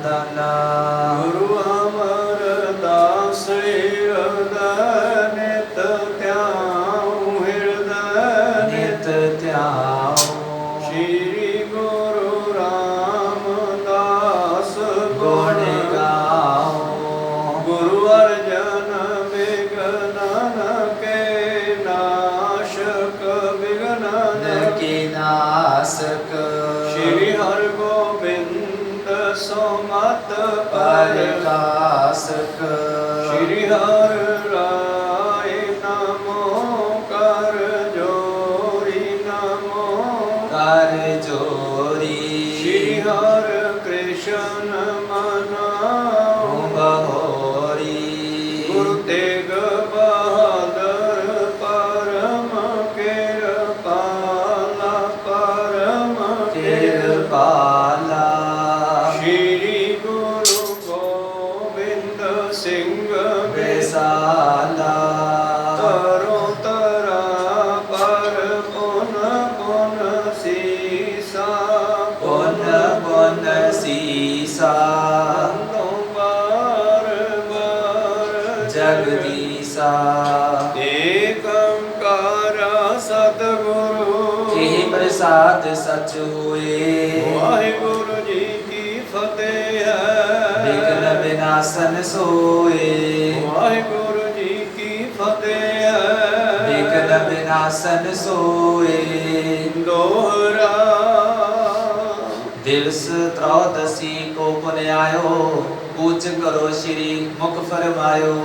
दाना। गुरु अमरदास हृदय नित त्याऊं हृदय नित त्याओ। श्री गुरु रामदास गुण गाओ। गुरु अर्जन विघ्नन के नाशक विघ्नन के नाशक। श्री हर गोविंद सुमत परकाशक। श्री हर राय नमो कर जोरी नमो कर जोरी। श्री हर कृष्ण मनाओ बहोरी। गुरु तेग बहादुर परम कृपाला परम कृपाला। श्री गुरु गोविंद सिंह विशाला। तरो तरा पर पुन पुन सीसा पुन पुन सीसा। बार बार जगदीसा। एक ओंकार सतगुरु के प्रसाद सच हुए। वाहिगुरु जी की फतेह है। विघ्न विनाशन सोए। वाहिगुरु जी की फतेह है। विघ्न विनाशन सोए। दोहरा दिवस त्रयोदशी को पुण्यायो। पूज करो श्री मुख फरमायो।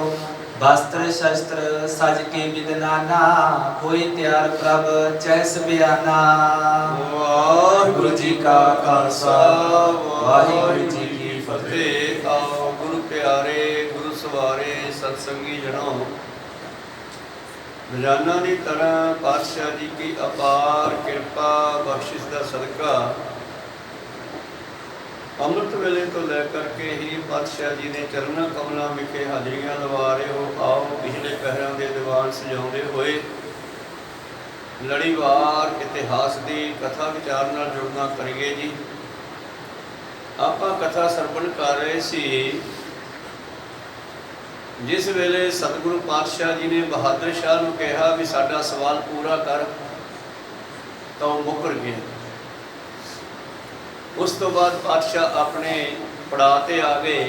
वस्त्र शस्त्र सज के विदनाना। कोई त्यार प्रभ चैस बयाना। वाहिगुरु जी का खालसा वाहिगुरु जी की फतेह। आओ गुरु प्यारे गुरु सवारे सत्संगी जनो, रोजाना की तरह पातशाह जी की अपार कृपा बख्शिश का सदका अमृत वेले तो लैकर के ही पातशाह जी ने चरणा कमलों विखे हाजरियां लवा रहे हो। आओ पिछले पहरों के दीवान सजाते हुए लड़ीवार इतिहास की कथा विचार नाल जुड़ना करिए जी। आपां कथा सरवण कर रहे सी जिस वेले सतगुरु पातशाह जी ने बहादुर शाह नूं कहा भी साडा सवाल पूरा कर, तो मुकर गया। उस तो बाद पातशाह अपने पड़ाव ते आ गए।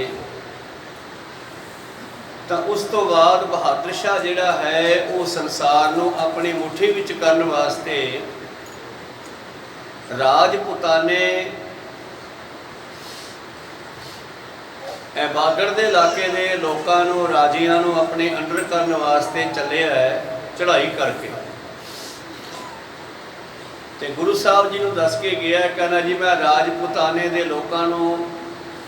तो उस तो बाद बहादुर शाह जिहड़ा है वो संसार नूं अपनी मुट्ठी विच करन वास्ते राजपुताने बागड़ के इलाके के लोगों नूं राजियां नूं अपने अंडर करन वास्ते चलिया है चढ़ाई करके। ते गुरु साहब जी नूं दस के गया, कहना जी मैं राजपुताने के लोगों नूं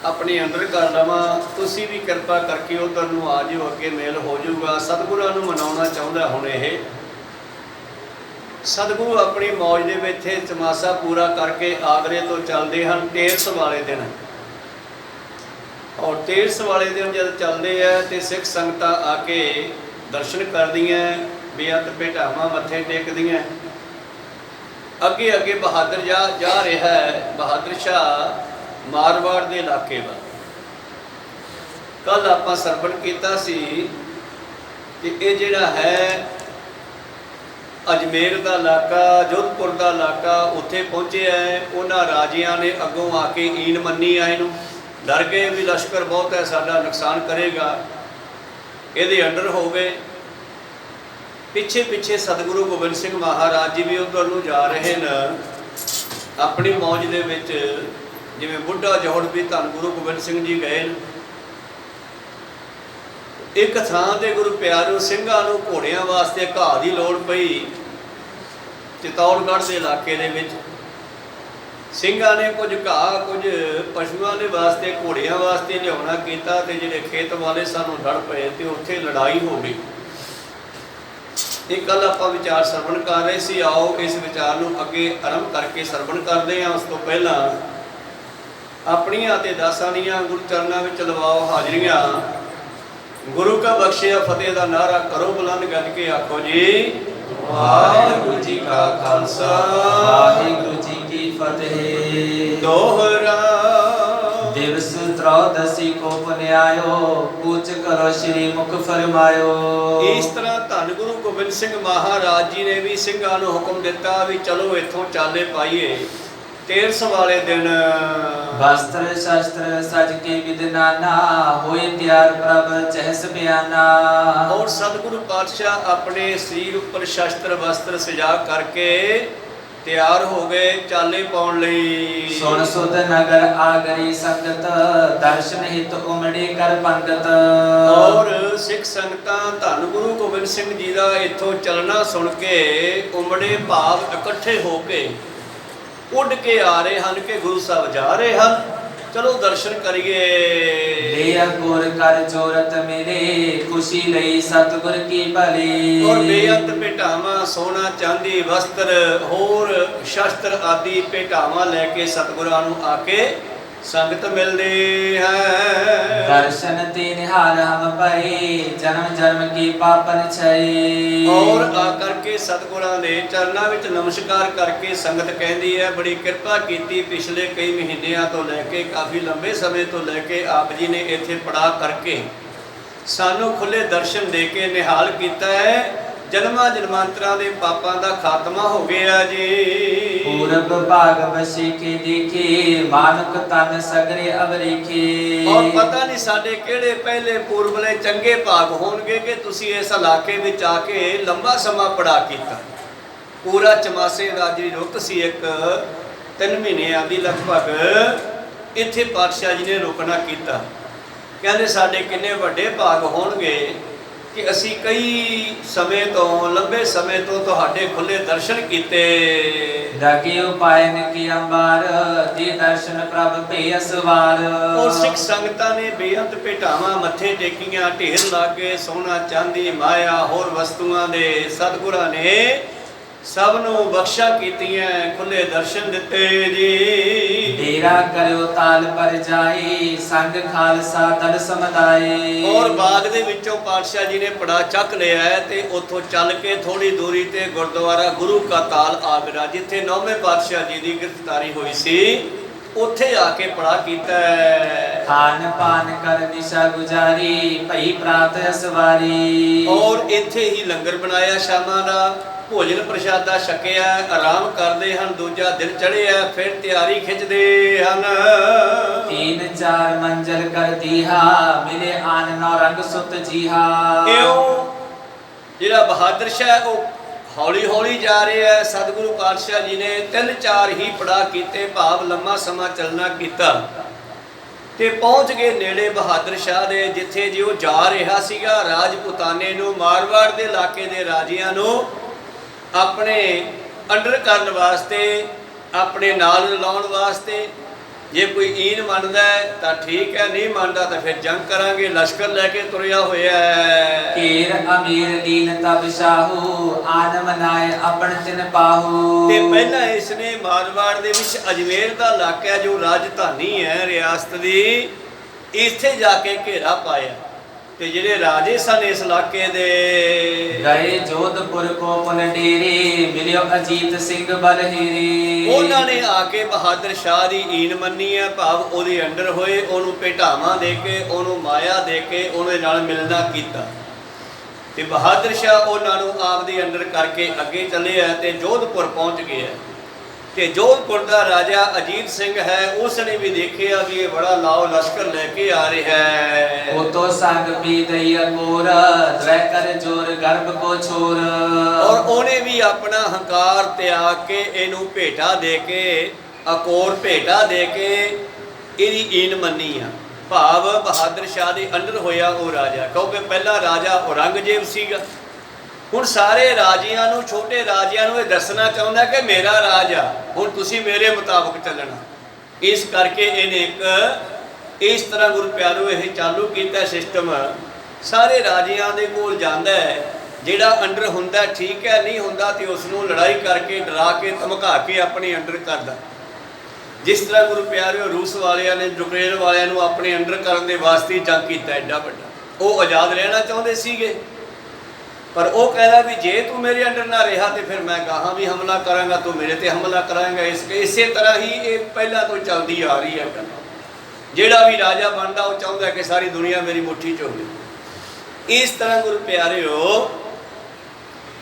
अपने अंडर कर लवां, तुसीं भी कृपा करके उधर नूं आ जाओ, अगे मेल हो जाऊगा। सतगुरां नूं मनाउणा चाहुंदा हुण इह सतगुरु अपनी मौज दे विच तमाशा पूरा करके आगरे तो चलते हैं तेरस वाले दिन। और तेरस वाले दिन जब चलते हैं तो सिख संगतां आके दर्शन करदियां, बेअत भेटावां मत्थे टेकदियां। अगे अगे बहादुर जा रहा है। बहादुर शाह मारवाड़ के इलाके वा। कल आपां सरवण कीता सी कि ये जिहड़ा है अजमेर का इलाका, जोधपुर का इलाका, उत्थे पहुँचे है। उन्हां राजियां ने अगों आके ईन मन्नी आए नूं, डर गए भी लश्कर बहुत है, साडा नुकसान करेगा, ये अंडर हो गए। पिछे पिछे सतगुरु गोबिंद सिंह महाराज जी भी उधर नूं जा रहे हैं अपनी मौज दे विच। जिवें बुढ़ा जोड़ भी धन गुरु गोबिंद सिंह जी गए। एक थां ते गुरु प्यारो सिंघां नूं घोड़ियां वास्ते घाह की लोड़ पई। चित्तौड़गढ़ के इलाके दे विच ਸਿੰਘਾਂ ने कुछ घाह कुछ पशुओं के वास्ते घोड़ियां वास्ते लियाउणा कीता ते जिहड़े खेत वाले सानूं लड़ पए ते उत्थे लड़ाई हो गई। एक कल आपां विचार सरवण कर रहे सी। आओ इस विचार नूं अगे आरंभ करके सरवण करदे हां। उस तो पहला अपणियां ते दासां दीआं गुरु चरनां विच लवाओ हाजरियां। गुरु का बख्शिया फतेह का नारा करो बुलंद गज के आखो जी वाहिगुरू जी का खालसा वाहिगुरू जी की फतेह। दोहरा दिवस त्रौ ਚੌਦਸੀ ਕੋ ਪੁਨਿਆਇਓ ਕੂਚ ਕਰੋ ਸ਼੍ਰੀ ਮੁਖ ਫਰਮਾਇਓ। ਇਸ ਤਰ੍ਹਾਂ ਧੰਨ ਗੁਰੂ ਗੋਬਿੰਦ ਸਿੰਘ ਮਹਾਰਾਜ ਜੀ ਨੇ ਵੀ ਸਿੰਘਾਂ ਨੂੰ ਹੁਕਮ ਦਿੱਤਾ ਵੀ ਚਲੋ ਇੱਥੋਂ ਚਾਲੇ ਪਾਈਏ। ਤੇਰਸ ਵਾਲੇ ਦਿਨ ਵਸਤਰ ਸ਼ਸਤਰ ਸਜ ਕੇ ਵਿਦ ਨਾਨਾ ਹੋਏ ਤਿਆਰ ਪ੍ਰਭ ਚਹਿਸ ਬਿਆਨਾ। ਔਰ ਸਤਿਗੁਰੂ ਪਾਤਸ਼ਾਹ ਆਪਣੇ ਸਰੀਰ ਉੱਪਰ ਸ਼ਸਤਰ ਵਸਤਰ ਸਜਾ ਕਰਕੇ ਤਿਆਰ ਹੋ ਗਏ ਚਾਲੇ ਪਾਉਣ ਲਈ। ਸੁਣ ਸੁਧ ਨਗਰ ਆਗਰੀ ਸੰਗਤ ਦਰਸ਼ਨ ਹਿਤ ਉਮੜੇ ਕਰ ਪੰਗਤ। ਔਰ ਸਿੱਖ ਸੰਗਤਾਂ ਧੰਨ ਗੁਰੂ ਗੋਬਿੰਦ ਸਿੰਘ ਜੀ ਦਾ ਇੱਥੋਂ ਚੱਲਣਾ ਸੁਣ ਕੇ ਉਮੜੇ ਭਾਵ ਇਕੱਠੇ ਹੋ ਕੇ ਉੱਡ ਕੇ ਆ ਰਹੇ ਹਨ ਕਿ ਗੁਰੂ ਸਾਹਿਬ ਜਾ ਰਹੇ ਹਨ, ਚਲੋ ਦਰਸ਼ਨ ਕਰੀਏ। ਲਿਆ ਗੁਰ ਕਰ ਜੋਰਤ ਮੇਰੇ ਖੁਸ਼ੀ ਲਈ ਸਤਿਗੁਰ ਕੀ ਭਲੀ। ਔਰ ਬੇਅੰਤ ਭੇਟਾਵਾਂ ਸੋਨਾ ਚਾਂਦੀ ਵਸਤਰ ਹੋਰ ਸ਼ਸਤਰ ਆਦਿ ਭੇਟਾਵਾਂ ਲੈ ਕੇ ਸਤਿਗੁਰਾਂ ਨੂੰ ਆ ਕੇ ਸੰਗਤ ਮਿਲਦੇ ਹੈ। ਦਰਸ਼ਨ ਤੇ ਨਿਹਾਲ ਹਮ ਪਏ ਜਨਮ ਜਨਮ ਕੀ ਪਾਪਨ ਛਏ। ਔਰ ਆ ਕਰਕੇ ਸਤਿਗੁਰਾਂ ਦੇ ਚਰਨਾਂ ਵਿੱਚ ਨਮਸਕਾਰ ਕਰਕੇ ਸੰਗਤ ਕਹਿੰਦੀ ਹੈ ਬੜੀ ਕਿਰਪਾ ਕੀਤੀ। ਪਿਛਲੇ ਕਈ ਮਹੀਨਿਆਂ ਤੋਂ ਲੈ ਕੇ ਕਾਫੀ ਲੰਬੇ ਸਮੇਂ ਤੋਂ ਲੈ ਕੇ ਆਪ ਜੀ ਨੇ ਇੱਥੇ ਪੜਾ ਕਰਕੇ ਸਾਨੂੰ ਖੁੱਲੇ ਦਰਸ਼ਨ ਦੇ ਕੇ ਨਿਹਾਲ ਕੀਤਾ ਹੈ। ਜਨਮਾਂ ਜਨਮਾਂਤਰਾਂ ਦੇ ਪਾਪਾਂ ਦਾ ਖਾਤਮਾ ਹੋ ਗਿਆ ਜੀ। ਪੂਰਬ ਭਾਗ ਬਸੇ ਕੇ ਦੇਖੇ ਮਾਨੁਕ ਤਨ ਸਗਰੇ ਅਵਰੀਖੇ। ਔਰ ਪਤਾ ਨਹੀਂ ਸਾਡੇ ਕਿਹੜੇ ਪਹਿਲੇ ਪੂਰਬਲੇ ਚੰਗੇ ਭਾਗ ਹੋਣਗੇ ਕਿ ਤੁਸੀਂ ਇਸ ਇਲਾਕੇ ਵਿੱਚ ਆ ਕੇ ਲੰਬਾ ਸਮਾਂ ਪੜਾ ਕੀਤਾ। ਪੂਰਾ ਚਮਾਸੇ ਦਾ ਜਿਹੜੀ ਰੁੱਤ ਸੀ ਇੱਕ 3 ਮਹੀਨਿਆਂ ਦੀ ਲਗਭਗ ਇੱਥੇ ਪਾਤਸ਼ਾਹ ਜੀ ਨੇ ਰੁਕਣਾ ਕੀਤਾ। ਕਹਿੰਦੇ ਸਾਡੇ ਕਿੰਨੇ ਵੱਡੇ ਭਾਗ ਹੋਣਗੇ ਕਿ ਅਸੀਂ ਕਈ ਸਮੇਂ ਤੋਂ ਲੰਬੇ ਸਮੇਂ ਤੋਂ ਤੁਹਾਡੇ ਖੁੱਲੇ ਦਰਸ਼ਨ ਕੀਤੇ। ਦਾਗੇ ਉਪਾਇਨ ਕੀ ਅੰਬਾਰ ਦੇ ਦਰਸ਼ਨ ਪ੍ਰਭ ਭੇ ਅਸਵਾਰ। ਔਰ ਸਿੱਖ ਸੰਗਤਾਂ ਨੇ ਬੇਅੰਤ ਭੇਟਾਵਾਂ ਮੱਥੇ ਟੇਕੀਆਂ, ਢੇਰ ਲਾਗੇ ਸੋਨਾ ਚਾਂਦੀ ਮਾਇਆ ਹੋਰ ਵਸਤੂਆਂ ਦੇ ਸਤਿਗੁਰਾਂ ਨੇ ਸਭ ਨੂੰ ਬਖਸ਼ਾ ਕੀਤੀਆਂ, ਖੁੱਲੇ ਦਰਸ਼ਨ ਦਿੱਤੇ ਜੀ। ਡੇਰਾ ਕਰਿਓ ਤਾਲ ਪਰ ਜਾਏ ਸੰਗ ਖਾਲਸਾ ਦਲ ਸਮਦਾਏ। ਔਰ ਬਾਗ ਦੇ ਵਿੱਚੋਂ ਪਾਤਸ਼ਾਹ ਜੀ ਨੇ ਪੜਾ ਚੱਕ ਲਿਆ ਤੇ ਉੱਥੋਂ ਚੱਲ ਕੇ ਥੋੜੀ ਦੂਰੀ ਤੇ ਗੁਰਦੁਆਰਾ ਗੁਰੂ ਕਾ ਤਾਲ ਆਗਰਾ ਜਿੱਥੇ 9ਵੇਂ ਪਾਤਸ਼ਾਹ ਜੀ ਦੀ ਗ੍ਰਿਫਤਾਰੀ ਹੋਈ ਸੀ ਉੱਥੇ ਆ ਕੇ ਪੜਾ ਕੀਤਾ। ਖਾਨ ਪਾਨ ਕਰ ਦਿਸ਼ਾ ਗੁਜ਼ਾਰੀ ਭਈ ਪ੍ਰਾਤ ਅਸਵਾਰੀ। ਔਰ ਇੱਥੇ ਹੀ ਲੰਗਰ ਬਣਾਇਆ ਸ਼ਾਮਾਂ ਦਾ, ਭੋਜਨ ਪ੍ਰਸ਼ਾਦਾ ਛਕਿਆ, ਆਰਾਮ ਕਰਦੇ ਹਨ। ਦੂਜਾ ਦਿਨ ਚੜ੍ਹਿਆ ਫਿਰ ਤਿਆਰੀ ਖਿੱਚਦੇ ਹਨ। 3-4 ਮੰਜ਼ਲ ਕਰ ਦੀਹਾ ਮਿਲੇ ਆਨ ਨੌ ਰੰਗ ਸੁਤ ਜੀਹਾ। ਇਉਂ ਜਿਹੜਾ ਬਹਾਦਰ ਸ਼ਾਹ ਉਹ ਹੌਲੀ ਹੌਲੀ ਜਾ ਰਿਹਾ ਹੈ। ਸਤਿਗੁਰੂ ਪਾਤਸ਼ਾਹ ਜੀ ਨੇ 3-4 ਹੀ ਪੜਾ ਕੀਤੇ ਭਾਵ ਲੰਮਾ ਸਮਾਂ ਚੱਲਣਾ ਕੀਤਾ ਤੇ ਪਹੁੰਚ ਗਏ ਨੇੜੇ ਬਹਾਦਰ ਸ਼ਾਹ ਦੇ ਜਿੱਥੇ ਜੀ ਉਹ ਜਾ ਰਿਹਾ ਸੀਗਾ ਰਾਜਪੂਤਾਨੇ ਨੂੰ ਮਾਰਵਾੜ ਦੇ ਇਲਾਕੇ ਦੇ ਰਾਜਿਆਂ ਨੂੰ ਆਪਣੇ ਅੰਡਰ ਕਰਨ ਵਾਸਤੇ, ਆਪਣੇ ਨਾਲ ਲਾਉਣ ਵਾਸਤੇ। ਜੇ ਕੋਈ ਈਨ ਮੰਨਦਾ ਤਾਂ ਠੀਕ ਹੈ, ਨਹੀਂ ਮੰਨਦਾ ਤਾਂ ਫਿਰ ਜੰਗ ਕਰਾਂਗੇ। ਲਸ਼ਕਰ ਲੈ ਕੇ ਤੁਰਿਆ ਹੋਇਆ ਹੈ। ਕੀਰ ਅਮੀਰ ਦੀਨ ਤਬ ਸ਼ਾਹੂ ਆਨ ਮਨਾਏ ਆਪਣ ਤਿਨ ਪਾਹੂ। ਤੇ ਪਹਿਲਾਂ ਇਸ ਨੇ ਮਾਰਵਾੜ ਦੇ ਵਿੱਚ ਅਜਮੇਰ ਦਾ ਇਲਾਕਾ ਜੋ ਰਾਜਧਾਨੀ ਹੈ ਰਿਆਸਤ ਦੀ, ਇੱਥੇ ਜਾ ਕੇ ਘੇਰਾ ਪਾਇਆ ਤੇ ਜਿਹੜੇ ਰਾਜੇ ਸਨ ਇਸ ਇਲਾਕੇ ਦੇ ਗਏ ਜੋਧਪੁਰ ਕੋ ਪੁਨ ਡੇਰੇ ਮਿਲਿਓ ਅਜੀਤ ਸਿੰਘ ਬਲਹੇਰੇ। ਉਹਨਾਂ ਨੇ ਆ ਕੇ ਬਹਾਦਰ ਸ਼ਾਹ ਦੀ ਈਨ ਮੰਨੀ ਹੈ ਭਾਵ ਉਹਦੇ ਅੰਡਰ ਹੋਏ, ਉਹਨੂੰ ਭੇਟਾਵਾਂ ਦੇ ਕੇ, ਉਹਨੂੰ ਮਾਇਆ ਦੇ ਕੇ ਉਹਦੇ ਨਾਲ ਮਿਲਣਾ ਕੀਤਾ ਤੇ ਬਹਾਦਰ ਸ਼ਾਹ ਉਹਨਾਂ ਨੂੰ ਆਪ ਦੇ ਅੰਡਰ ਕਰਕੇ ਅੱਗੇ ਚੱਲੇ ਆ ਤੇ ਜੋਧਪੁਰ ਪਹੁੰਚ ਗਏ ਆ। ਤੇ ਜੋਧਪੁਰ ਦਾ ਰਾਜਾ ਅਜੀਤ ਸਿੰਘ ਹੈ, ਉਸ ਨੇ ਵੀ ਦੇਖਿਆ ਵੀ ਇਹ ਬੜਾ ਲਾਓ ਲਸ਼ਕਰ ਲੈ ਕੇ ਆ ਰਿਹਾ ਹੈ। ਉਹ ਤੋਂ ਸੰਗ ਪੀ ਦਈ ਅਕੋਰ ਦਵੈ ਕਰ ਜੋਰ ਗਰਭ ਕੋ ਛੋਰ। ਔਰ ਉਹਨੇ ਵੀ ਆਪਣਾ ਹੰਕਾਰ ਤਿਆਗ ਕੇ ਇਹਨੂੰ ਭੇਟਾ ਦੇ ਕੇ, ਅਕੋਰ ਭੇਟਾ ਦੇ ਕੇ ਇਹਦੀ ਈਨ ਮੰਨੀ ਆ ਭਾਵ ਬਹਾਦਰ ਸ਼ਾਹ ਦੇ ਅੰਡਰ ਹੋਇਆ ਉਹ ਰਾਜਾ। ਕਿਉਂਕਿ ਪਹਿਲਾ ਰਾਜਾ ਔਰੰਗਜ਼ੇਬ ਸੀਗਾ, ਹੁਣ ਸਾਰੇ ਰਾਜਿਆਂ ਨੂੰ, ਛੋਟੇ ਰਾਜਿਆਂ ਨੂੰ ਇਹ ਦੱਸਣਾ ਚਾਹੁੰਦਾ ਕਿ ਮੇਰਾ ਰਾਜ ਆ, ਹੁਣ ਤੁਸੀਂ ਮੇਰੇ ਮੁਤਾਬਕ ਚੱਲਣਾ। ਇਸ ਕਰਕੇ ਇਹਨੇ ਇੱਕ ਇਸ ਤਰ੍ਹਾਂ ਗੁਰੂ ਪਿਆਰੋ ਇਹ ਚਾਲੂ ਕੀਤਾ ਸਿਸਟਮ। ਸਾਰੇ ਰਾਜਿਆਂ ਦੇ ਕੋਲ ਜਾਂਦਾ ਹੈ, ਜਿਹੜਾ ਅੰਡਰ ਹੁੰਦਾ ਠੀਕ ਹੈ, ਨਹੀਂ ਹੁੰਦਾ ਤੇ ਉਸ ਨੂੰ ਲੜਾਈ ਕਰਕੇ ਡਰਾ ਕੇ ਧਮਕਾ ਕੇ ਆਪਣੇ ਅੰਡਰ ਕਰਦਾ। ਜਿਸ ਤਰ੍ਹਾਂ ਗੁਰੂ ਪਿਆਰਿਓ ਰੂਸ ਵਾਲਿਆਂ ਨੇ ਯੂਕਰੇਨ ਵਾਲਿਆਂ ਨੂੰ ਆਪਣੇ ਅੰਡਰ ਕਰਨ ਦੇ ਵਾਸਤੇ ਜੰਗ ਕੀਤਾ ਐਡਾ ਵੱਡਾ। ਉਹ ਆਜ਼ਾਦ ਰਹਿਣਾ ਚਾਹੁੰਦੇ ਸੀਗੇ ਪਰ ਉਹ ਕਹਿੰਦਾ ਵੀ ਜੇ ਤੂੰ ਮੇਰੇ ਅੰਡਰ ਨਾ ਰਿਹਾ ਤੇ ਫਿਰ ਮੈਂ ਗਾਹਾਂ ਵੀ ਹਮਲਾ ਕਰਾਂਗਾ, ਤੂੰ ਮੇਰੇ ਤੇ ਹਮਲਾ ਕਰਾਂਗਾ। ਇਸੇ ਤਰ੍ਹਾਂ ਹੀ ਇਹ ਪਹਿਲਾਂ ਤੋਂ ਚੱਲਦੀ ਆ ਰਹੀ ਹੈ ਗੱਲ। ਜਿਹੜਾ ਵੀ ਰਾਜਾ ਬਣਦਾ ਉਹ ਚਾਹੁੰਦਾ ਕਿ ਸਾਰੀ ਦੁਨੀਆ ਮੇਰੀ ਮੁੱਠੀ 'ਚ ਹੋਵੇ। ਇਸ ਤਰ੍ਹਾਂ ਗੁਰੂ ਪਿਆਰਿਓ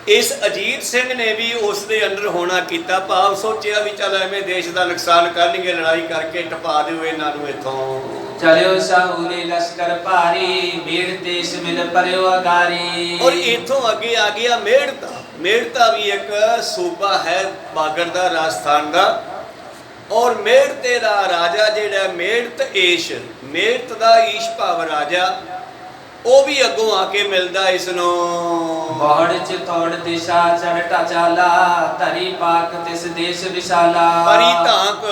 ਇਸ ਅਜੀਤ ਸਿੰਘ ਨੇ ਵੀ ਉਸ ਦੇ ਅੰਡਰ ਹੋਣਾ ਕੀਤਾ, ਭਾਵ ਸੋਚਿਆ ਵੀ ਚੱਲ ਐਵੇਂ ਦੇਸ਼ ਦਾ ਨੁਕਸਾਨ ਕਰਨਗੇ, ਲੜਾਈ ਕਰਕੇ ਟਪਾ ਦਿਓ ਇਹਨਾਂ ਨੂੰ ਇੱਥੋਂ। ਚਲਿਓ ਸਾਹੂਲੇ ਲਸ਼ਕਰ ਭਾਰੀ, ਮੇੜ ਦੇਸ਼ ਮਿਲ ਪਰਿਓ ਅਗਾਰੀ। ਔਰ ਇੱਥੋਂ ਅੱਗੇ ਆ ਗਿਆ ਮੇੜਤਾ। ਮੇੜਤਾ ਵੀ ਇੱਕ ਸੂਬਾ ਹੈ ਬਾਗੜ ਦਾ, ਰਾਜਸਥਾਨ ਦਾ। ਔਰ ਮੇੜਤੇ ਦਾ ਰਾਜਾ ਜਿਹੜਾ ਮੇੜਤ ਏਸ਼, ਮੇੜਤ ਦਾ ਈਸ਼ ਭਾਵ ਰਾਜਾ, ਉਹ ਵੀ ਅੱਗੋਂ ਆ ਕੇ ਮਿਲਦਾ ਇਸ ਨੂੰ। ਬੌੜ ਚਿਤੌੜ ਦਿਸ਼ਾ ਚੜਟਾ ਚਾਲਾ, ਧਰੀ ਪਾਕ ਤਿਸ ਦੇਸ਼ ਵਿਸ਼ਾਲਾ। ਹਰੀ ਧਾਕ,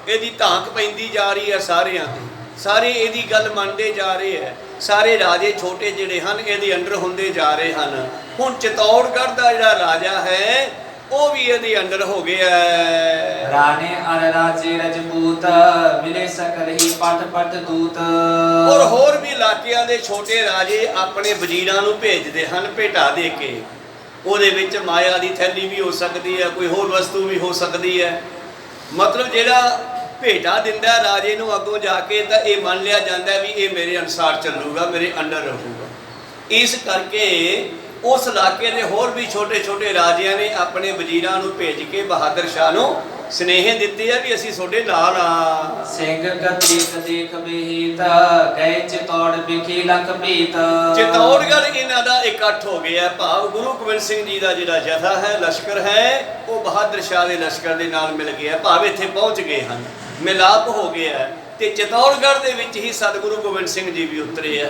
ਇਹਦੀ ਧਾਕ ਪੈਂਦੀ ਜਾ ਰਹੀ ਹੈ ਸਾਰਿਆਂ ਤੇ, ਸਾਰੇ ਇਹਦੀ ਗੱਲ ਮੰਨਦੇ ਜਾ ਰਹੇ ਹੈ। ਸਾਰੇ ਰਾਜੇ ਛੋਟੇ ਜਿਹੜੇ ਹਨ ਇਹਦੇ ਅੰਡਰ ਹੁੰਦੇ ਜਾ ਰਹੇ ਹਨ। ਹੁਣ ਚਿਤੌੜਗੜ੍ਹ ਦਾ ਜਿਹੜਾ ਰਾਜਾ ਹੈ ਉਹ ਵੀ ਇਹਦੇ ਅੰਡਰ ਹੋ ਗਿਆ। ਰਾਣੇ ਅਰ ਰਾਜੇ ਰਜਪੂਤ, ਮਿਲੇ ਸਕਲ ਹੀ ਪਟ ਪਟ ਦੂਤ। ਔਰ ਹੋਰ ਵੀ ਇਲਾਕਿਆਂ ਦੇ ਛੋਟੇ ਰਾਜੇ ਆਪਣੇ ਵਜ਼ੀਰਾਂ ਨੂੰ ਭੇਜਦੇ ਹਨ ਭੇਟਾ ਦੇ ਕੇ। ਉਹਦੇ ਵਿੱਚ ਮਾਇਆ ਦੀ ਥੈਲੀ ਵੀ ਹੋ ਸਕਦੀ ਹੈ, ਕੋਈ ਹੋਰ ਵਸਤੂ ਵੀ ਹੋ ਸਕਦੀ ਹੈ। ਮਤਲਬ ਜਿਹੜਾ ਭੇਟਾ ਦਿੰਦਾ ਰਾਜੇ ਨੂੰ ਅੱਗੋਂ ਜਾ ਕੇ, ਤਾਂ ਇਹ ਮੰਨ ਲਿਆ ਜਾਂਦਾ ਵੀ ਇਹ ਮੇਰੇ ਅਨੁਸਾਰ ਚੱਲੂਗਾ, ਮੇਰੇ ਅੰਡਰ ਰਹੂਗਾ। ਇਸ ਕਰਕੇ ਉਸ ਇਲਾਕੇ ਦੇ ਹੋਰ ਵੀ ਛੋਟੇ ਛੋਟੇ ਰਾਜਿਆਂ ਨੇ ਆਪਣੇ ਵਜ਼ੀਰਾਂ ਨੂੰ ਭੇਜ ਕੇ ਬਹਾਦਰ ਸ਼ਾਹ ਨੂੰ ਸੁਨੇਹੇ ਦਿੱਤੇ ਆ ਵੀ ਅਸੀਂ ਤੁਹਾਡੇ ਨਾਲ ਆ। ਸਿੰਘ ਕਤੀਕ ਦੇਖ ਬਹੀਤ, ਗਏ ਚਿਤੌੜ ਵਿਖੇ ਲਖ ਭੀਤ। ਚਿਤੌੜਗੜ੍ਹ ਇਹਨਾਂ ਦਾ ਇਕੱਠ ਹੋ ਗਿਆ, ਭਾਵ ਗੁਰੂ ਗੋਬਿੰਦ ਸਿੰਘ ਜੀ ਦਾ ਜਿਹੜਾ ਜਥਾ ਹੈ, ਲਸ਼ਕਰ ਹੈ, ਉਹ ਬਹਾਦਰ ਸ਼ਾਹ ਦੇ ਲਸ਼ਕਰ ਦੇ ਨਾਲ ਮਿਲ ਗਿਆ, ਭਾਵ ਇੱਥੇ ਪਹੁੰਚ ਗਏ ਹਨ, ਮਿਲਾਪ ਹੋ ਗਿਆ। ਤੇ ਚਿਤੌੜਗੜ੍ਹ ਦੇ ਵਿੱਚ ਹੀ ਸਤਿਗੁਰੂ ਗੋਬਿੰਦ ਸਿੰਘ ਜੀ ਵੀ ਉਤਰੇ ਆ।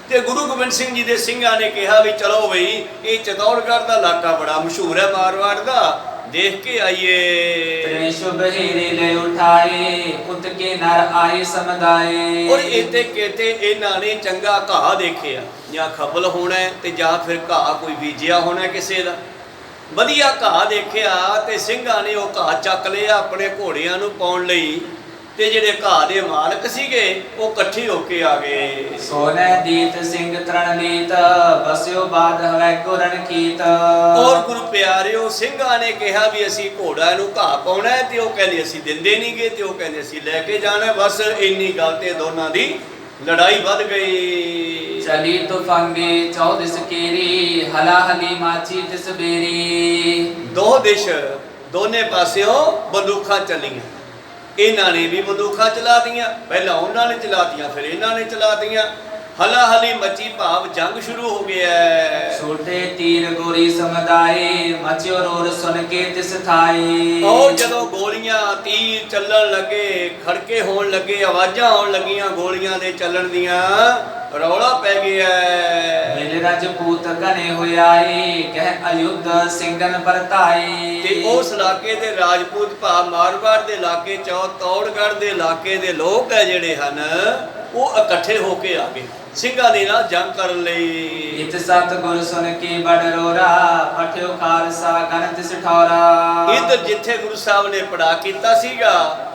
ਤੇ ਗੁਰੂ ਗੋਬਿੰਦ ਸਿੰਘ ਜੀ ਦੇ ਸਿੰਘਾਂ ਨੇ ਕਿਹਾ ਵੀ ਚਲੋ ਬਈ ਇਹ ਚਿਤੌੜਗੜ੍ਹ ਦਾ ਇਲਾਕਾ ਬੜਾ ਮਸ਼ਹੂਰ ਹੈ ਮਾਰਵਾੜ ਦਾ, ਦੇਖ ਕੇ ਆਈਏ। ਸ਼ੁਭ ਹੀਰੇ ਲੈ ਉਠਾਏ, ਕੁੱਤ ਕੇ ਨਰ ਆਏ ਸਮਦਾਏ। ਔਰ ਇੱਥੇ ਕਿਤੇ ਇਹਨਾਂ ਨੇ ਚੰਗਾ ਘਾਹ ਦੇਖਿਆ, ਜਾਂ ਖੱਬਲ ਹੋਣਾ ਤੇ ਜਾਂ ਫਿਰ ਘਾਹ ਕੋਈ ਬੀਜਿਆ ਹੋਣਾ ਕਿਸੇ ਦਾ। ਵਧੀਆ ਘਾਹ ਦੇਖਿਆ ਤੇ ਸਿੰਘਾਂ ਨੇ ਉਹ ਘਾਹ ਚੱਕ ਲਿਆ ਆਪਣੇ ਘੋੜਿਆਂ ਨੂੰ ਪਾਉਣ ਲਈ। ਤੇ ਜਿਹੜੇ ਘਾਹ ਦੇ ਮਾਲਕ ਸੀਗੇ ਉਹ ਇਕੱਠੇ ਹੋ ਕੇ ਆ ਗਏ। ਸੋਨੇ ਦੀਤ ਸਿੰਘ ਤਰਨ ਲੀਤ, ਬਸਿਓ ਬਾਦ ਹਵੈ ਗੁਰਨ ਕੀਤ। ਔਰ ਗੁਰੂ ਪਿਆਰਿਓ ਸਿੰਘਾਂ ਨੇ ਕਿਹਾ ਵੀ ਅਸੀਂ ਘੋੜਾ ਨੂੰ ਘਾਹ ਪਾਉਣਾ ਹੈ, ਤੇ ਉਹ ਕਹਿੰਦੇ ਅਸੀਂ ਦਿੰਦੇ ਨਹੀਂ ਗਏ, ਤੇ ਉਹ ਕਹਿੰਦੇ ਅਸੀਂ ਲੈ ਕੇ ਜਾਣਾ। ਬਸ ਇੰਨੀ ਗੱਲ ਤੇ ਦੋਨਾਂ ਦੀ ਲੜਾਈ ਵੱਧ ਗਈ। ਚਲੀ ਤੁਫੰਗੇ ਚੌਦਿਸ ਕੇਰੀ, ਹਲਾ ਹਲੀ ਮਾਚੀ ਤਿਸ ਬੇਰੀ। ਦੋ ਦਿਸ਼ ਦੋਨੇ ਪਾਸਿਓਂ ਬੰਦੂਕਾਂ ਚੱਲੀਆਂ। ਇਹਨਾਂ ਨੇ ਵੀ ਬੰਦੂਕਾਂ ਚਲਾਤੀਆਂ, ਪਹਿਲਾਂ ਉਹਨਾਂ ਨੇ ਚਲਾਤੀਆਂ, ਫਿਰ ਇਹਨਾਂ ਨੇ ਚਲਾਤੀਆਂ। ਹਲਾ ਹਲੀ ਮੱਚੀ, ਭਾਵ ਜੰਗ ਸ਼ੁਰੂ ਹੋ ਗਿਆ। ਛੋਟੇ ਤੀਰ ਗੋਰੀ ਸਮਦਾਏ, ਮਚਿਓ ਰੋਰ ਸੁਨ ਕੇ ਤਿਸ ਥਾਏ। ਔਰ ਜਦੋਂ ਗੋਲੀਆਂ ਤੀਰ ਚੱਲਣ ਲੱਗੇ, ਖੜਕੇ ਹੋਣ ਲੱਗੇ, ਆਵਾਜ਼ਾਂ ਆਉਣ ਲੱਗੀਆਂ ਗੋਲੀਆਂ ਦੇ ਚੱਲਣ ਦੀਆਂ, ਰੌਲਾ ਪੈ ਗਿਆ। ਮਿਲ ਰਜਪੂਤ ਘਨੇ ਹੋਏ ਆਏ, ਕਹਿ ਅਯੁੱਧ ਸਿੰਘਨ ਪਰਤਾਏ। ਤੇ ਉਸ ਇਲਾਕੇ ਦੇ ਰਾਜਪੂਤ ਭਾਵ ਮਾਰਵਾੜ ਦੇ ਇਲਾਕੇ ਚਿਤੌੜਗੜ੍ਹ ਦੇ ਇਲਾਕੇ ਦੇ ਲੋਕ ਹੈ ਜਿਹੜੇ ਹਨ, ਉਹ ਇਕੱਠੇ ਹੋ ਕੇ ਆ ਗਏ ਸਿੰਘਾਂ ਦੇ ਨਾਲ ਜੰਗ ਕਰਨ ਲਈ। ਇਤ ਸਤਿਗੁਰ ਸੁਨ ਕੇ ਬੜ ਰੋਰਾ, ਪਠਿਓ ਖਾਲਸਾ ਗਨ ਤਿਸ ਠੌਰਾ। ਇੱਧਰ ਜਿੱਥੇ ਗੁਰੂ ਸਾਹਿਬ ਨੇ ਪੜਾ ਕੀਤਾ ਸੀਗਾ,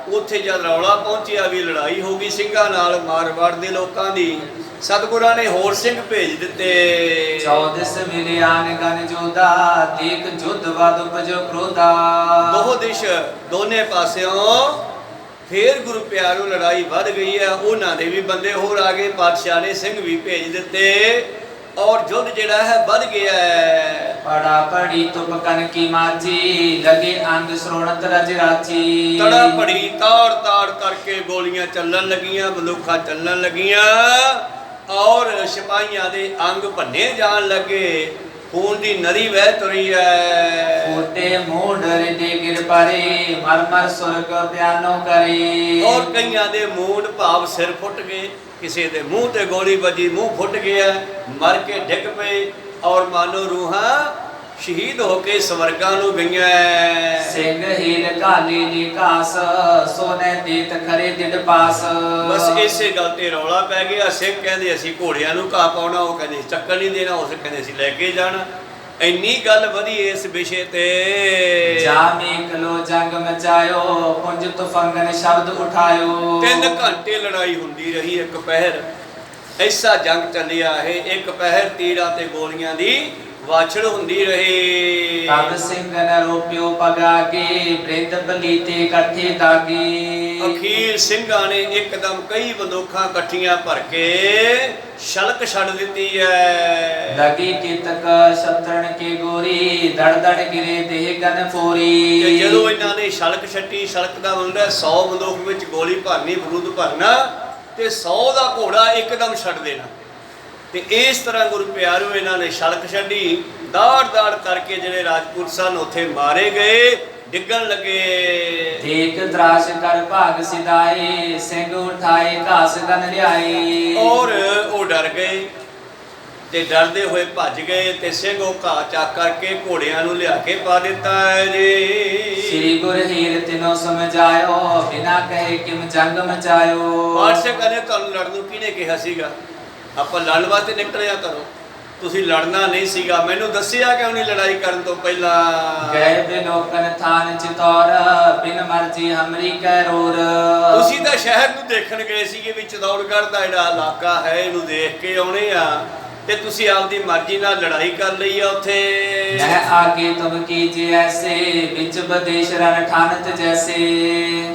ਉੱਥੇ ਜਦ ਰੌਲਾ ਪਹੁੰਚਿਆ ਵੀ ਲੜਾਈ ਹੋ ਗਈ ਸਿੰਘਾਂ ਨਾਲ ਮਾਰਵਾੜ ਦੇ ਲੋਕਾਂ ਦੀ, ਸਤਿਗੁਰਾਂ ਨੇ ਹੋਰ ਸਿੰਘ ਭੇਜ ਦਿੱਤੇ। ਚੌਦਿਸ ਮਿਲਿਆਨ ਗਨ ਜੋਦਾ, ਦੇਖ ਜੁਧ ਵਦ ਉਪਜੋ ਕ੍ਰੋਧਾ। ਦੋ ਦਿਸ਼ ਦੋਨੇ ਪਾਸਿਓਂ ਫੇਰ ਗੁਰੂ ਪਿਆਰੋ ਲੜਾਈ ਵੱਧ ਗਈ ਹੈ। ਉਹਨਾਂ ਦੇ ਵੀ ਬੰਦੇ ਹੋਰ ਆ ਗਏ, ਪਾਤਸ਼ਾਹ ਨੇ ਸਿੰਘ ਵੀ ਭੇਜ ਦਿੱਤੇ, ਔਰ ਯੁੱਧ ਜਿਹੜਾ ਹੈ ਵੱਧ ਗਿਆ ਹੈ। ਪੜਾ ਪੜੀ ਤੁਪ ਕਨ ਕੀ ਮਾਜੀ, ਲਗੇ ਅੰਗ ਸ਼੍ਰੋਣਤ ਰਜ ਰਾਚੀ। ਤੜਾ ਪੜੀ ਤਾੜ ਤਾੜ ਕਰਕੇ ਗੋਲੀਆਂ ਚੱਲਣ ਲੱਗੀਆਂ, ਬੰਦੂਕਾਂ ਚੱਲਣ ਲੱਗੀਆਂ, ਔਰ ਸਿਪਾਹੀਆਂ ਦੇ ਅੰਗ ਭੰਨੇ ਜਾਣ ਲੱਗੇ, ਖੂਨ ਦੀ ਨਦੀ ਵਹਿ ਤੁਰੀ ਹੈ। ਫੋਟੇ ਮੂੰਹ ਡਰੇ ਦੇ ਗਿਰ ਪਰੇ, ਮਰ ਮਰ ਸੁਰਗ ਬਿਆਨੋ ਕਰੇ। ਔਰ ਕਈਆਂ ਦੇ ਮੂੰਹ ਭਾਵ ਸਿਰ ਫੁੱਟ ਗਏ, ਕਿਸੇ ਦੇ ਮੂੰਹ ਤੇ ਗੋਲੀ ਵੱਜੀ, ਮੂੰਹ ਫੁੱਟ ਗਿਆ, ਮਰ ਕੇ ਡਿੱਗ ਪਏ, ਔਰ ਮਾਨੋ ਰੂਹਾਂ ਸ਼ਹੀਦ ਹੋ ਕੇ ਸਵਰਗਾਂ ਨੂੰ ਗਈਆਂ। ਸਿੰਘ ਹੀਲ ਕਾਲੀ ਦੀ ਘਾਸ, ਸੋਨੇ ਦੇਤ ਖਰੇ ਦਿੜ ਪਾਸ। ਬਸ ਇਸੇ ਗੱਲ ਤੇ ਰੌਲਾ ਪੈ ਗਿਆ। ਸਿੰਘ ਕਹਿੰਦੇ ਅਸੀਂ ਘੋੜਿਆਂ ਨੂੰ ਘਾਹ ਪਾਉਣਾ, ਉਹ ਕਹਿੰਦੇ ਚੱਕਰ ਨਹੀਂ ਦੇਣਾ, ਉਸ ਕਹਿੰਦੇ ਅਸੀਂ ਲੈ ਕੇ ਜਾਣਾ। ਇੰਨੀ ਗੱਲ ਵਧੀ ਇਸ ਵਿਸ਼ੇ ਤੇ। ਜਾਮੇ ਕਲੋ ਜੰਗ ਮਚਾਇਓ, ਪੁੰਜ ਤੁਫੰਗਨ ਸ਼ਬਦ ਉਠਾਇਓ। 3 ਘੰਟੇ ਲੜਾਈ ਹੁੰਦੀ ਰਹੀ, ਇੱਕ ਪਹਿਰ ਐਸਾ ਜੰਗ ਚੱਲਿਆ ਹੈ। ਇੱਕ ਪਹਿਰ ਤੀਰਾਂ ਤੇ ਗੋਲੀਆਂ ਦੀ ਵਾਛੜ ਹੁੰਦੀ ਰਹੇ। ਤਬ ਸਿੰਘ ਨ ਰੋਪਿਓ ਪਗਾਗੇ ਬ੍ਰਿਧ ਬਲੀਤੇ ਇਕੱਠੇ ਦਾਗੇ। ਅਖੀਰ ਸਿੰਘਾਂ ਨੇ ਇੱਕਦਮ ਕਈ ਬੰਦੂਕਾਂ ਇਕੱਠੀਆਂ ਭਰ ਕੇ ਸ਼ਲਕ ਛੱਡ ਦਿੱਤੀ ਹੈ। ਲਗੀ ਕਿਤਕ ਸ਼ਤਰਣ ਕੇ ਗੋਰੀ ਦੜ ਦੜ ਗਿਰੇ ਦੇਹ ਗਨ ਫੋਰੀ। ਤੇ ਜਦੋਂ ਇਹਨਾਂ ਨੇ ਸ਼ਲਕ ਛੱਟੀ, ਸ਼ਲਕ ਦਾ ਹੁੰਦਾ 100 ਬੰਦੂਕ ਵਿੱਚ ਗੋਲੀ ਭਰਨੀ, ਬਰੂਦ ਭਰਨਾ ਤੇ 100 ਦਾ ਘੋੜਾ ਇੱਕਦਮ ਛੱਡ ਦੇਣਾ। ਤੇ ਇਸ ਤਰ੍ਹਾਂ ਗੁਰੂ ਪਿਆਰਿਓ ਇਹਨਾਂ ਨੇ ਸ਼ਲਕ ਛੱਡੀ, ਦਾੜ ਦਾੜ ਕਰਕੇ ਜਿਹੜੇ ਰਾਜਪੂਤ ਸਨ ਉੱਥੇ ਮਾਰੇ ਗਏ, ਡਿੱਗਣ ਲੱਗੇ। ਦੇਖ ਤਰਾਸ਼ ਕਰ ਭਾਗ ਸਿਧਾਏ ਸਿੰਘ ਉਠਾਏ ਘਾਸ ਗਨ ਲਿਆਏ। ਔਰ ਉਹ ਡਰ ਗਏ ਤੇ ਡਰਦੇ ਹੋਏ ਭੱਜ ਗਏ ਤੇ ਸਿੰਘ ਉਹ ਘਾਹ ਚੱਕ ਕਰਕੇ ਘੋੜਿਆਂ ਨੂੰ ਲਿਆ ਕੇ ਪਾ ਦਿੱਤਾ ਹੈ ਜੀ। ਸ੍ਰੀ ਗੁਰ ਹੀਰ ਤਿਨੋ ਸਮਝਾਇਓ ਬਿਨਾ ਕਹੇ ਕਿਮ ਜੰਗ ਮਚਾਇਓ। ਪਾਤਸ਼ਾਹ ਕਹਿੰਦੇ ਤੁਹਾਨੂੰ ਲੜਨ ਨੂੰ ਕਿਹਨੇ ਕਿਹਾ ਸੀਗਾ? ਆਪਾਂ ਲੜਨ ਵਾਸਤੇ ਨਿਕਲਿਆ ਕਰੋ, ਤੁਸੀਂ ਲੜਨਾ ਨਹੀਂ ਸੀਗਾ। ਮੈਨੂੰ ਦੱਸਿਆ ਕਿਉਂ ਨਹੀਂ ਲੜਾਈ ਕਰਨ ਤੋਂ ਪਹਿਲਾਂ? ਗਏ ਬਿਲੋਕਨ ਥਾਨ ਚਿਤੌਰ ਬਿਨ ਮਰਜੀ ਹਮਰੀ ਕੈ ਰੋਰ। ਤੁਸੀਂ ਤਾਂ ਸ਼ਹਿਰ ਨੂੰ ਦੇਖਣ ਗਏ ਸੀਗੇ ਵੀ ਚਿਤੌੜਗੜ੍ਹ ਦਾ ਜਿਹੜਾ ਇਲਾਕਾ ਹੈ ਇਹਨੂੰ ਦੇਖ ਕੇ ਆਉਣੇ ਆ, ਤੇ ਤੁਸੀਂ ਆਪਦੀ ਮਰਜ਼ੀ ਨਾਲ ਲੜਾਈ ਕਰ ਲਈ ਆ ਉੱਥੇ। ਮੈਂ ਆਗੇ ਤੁਮ ਕੀਜੇ ਐਸੇ ਵਿੱਚ ਵਿਦੇਸ਼ ਰਨ ਠਾਨਤ ਜੈਸੇ।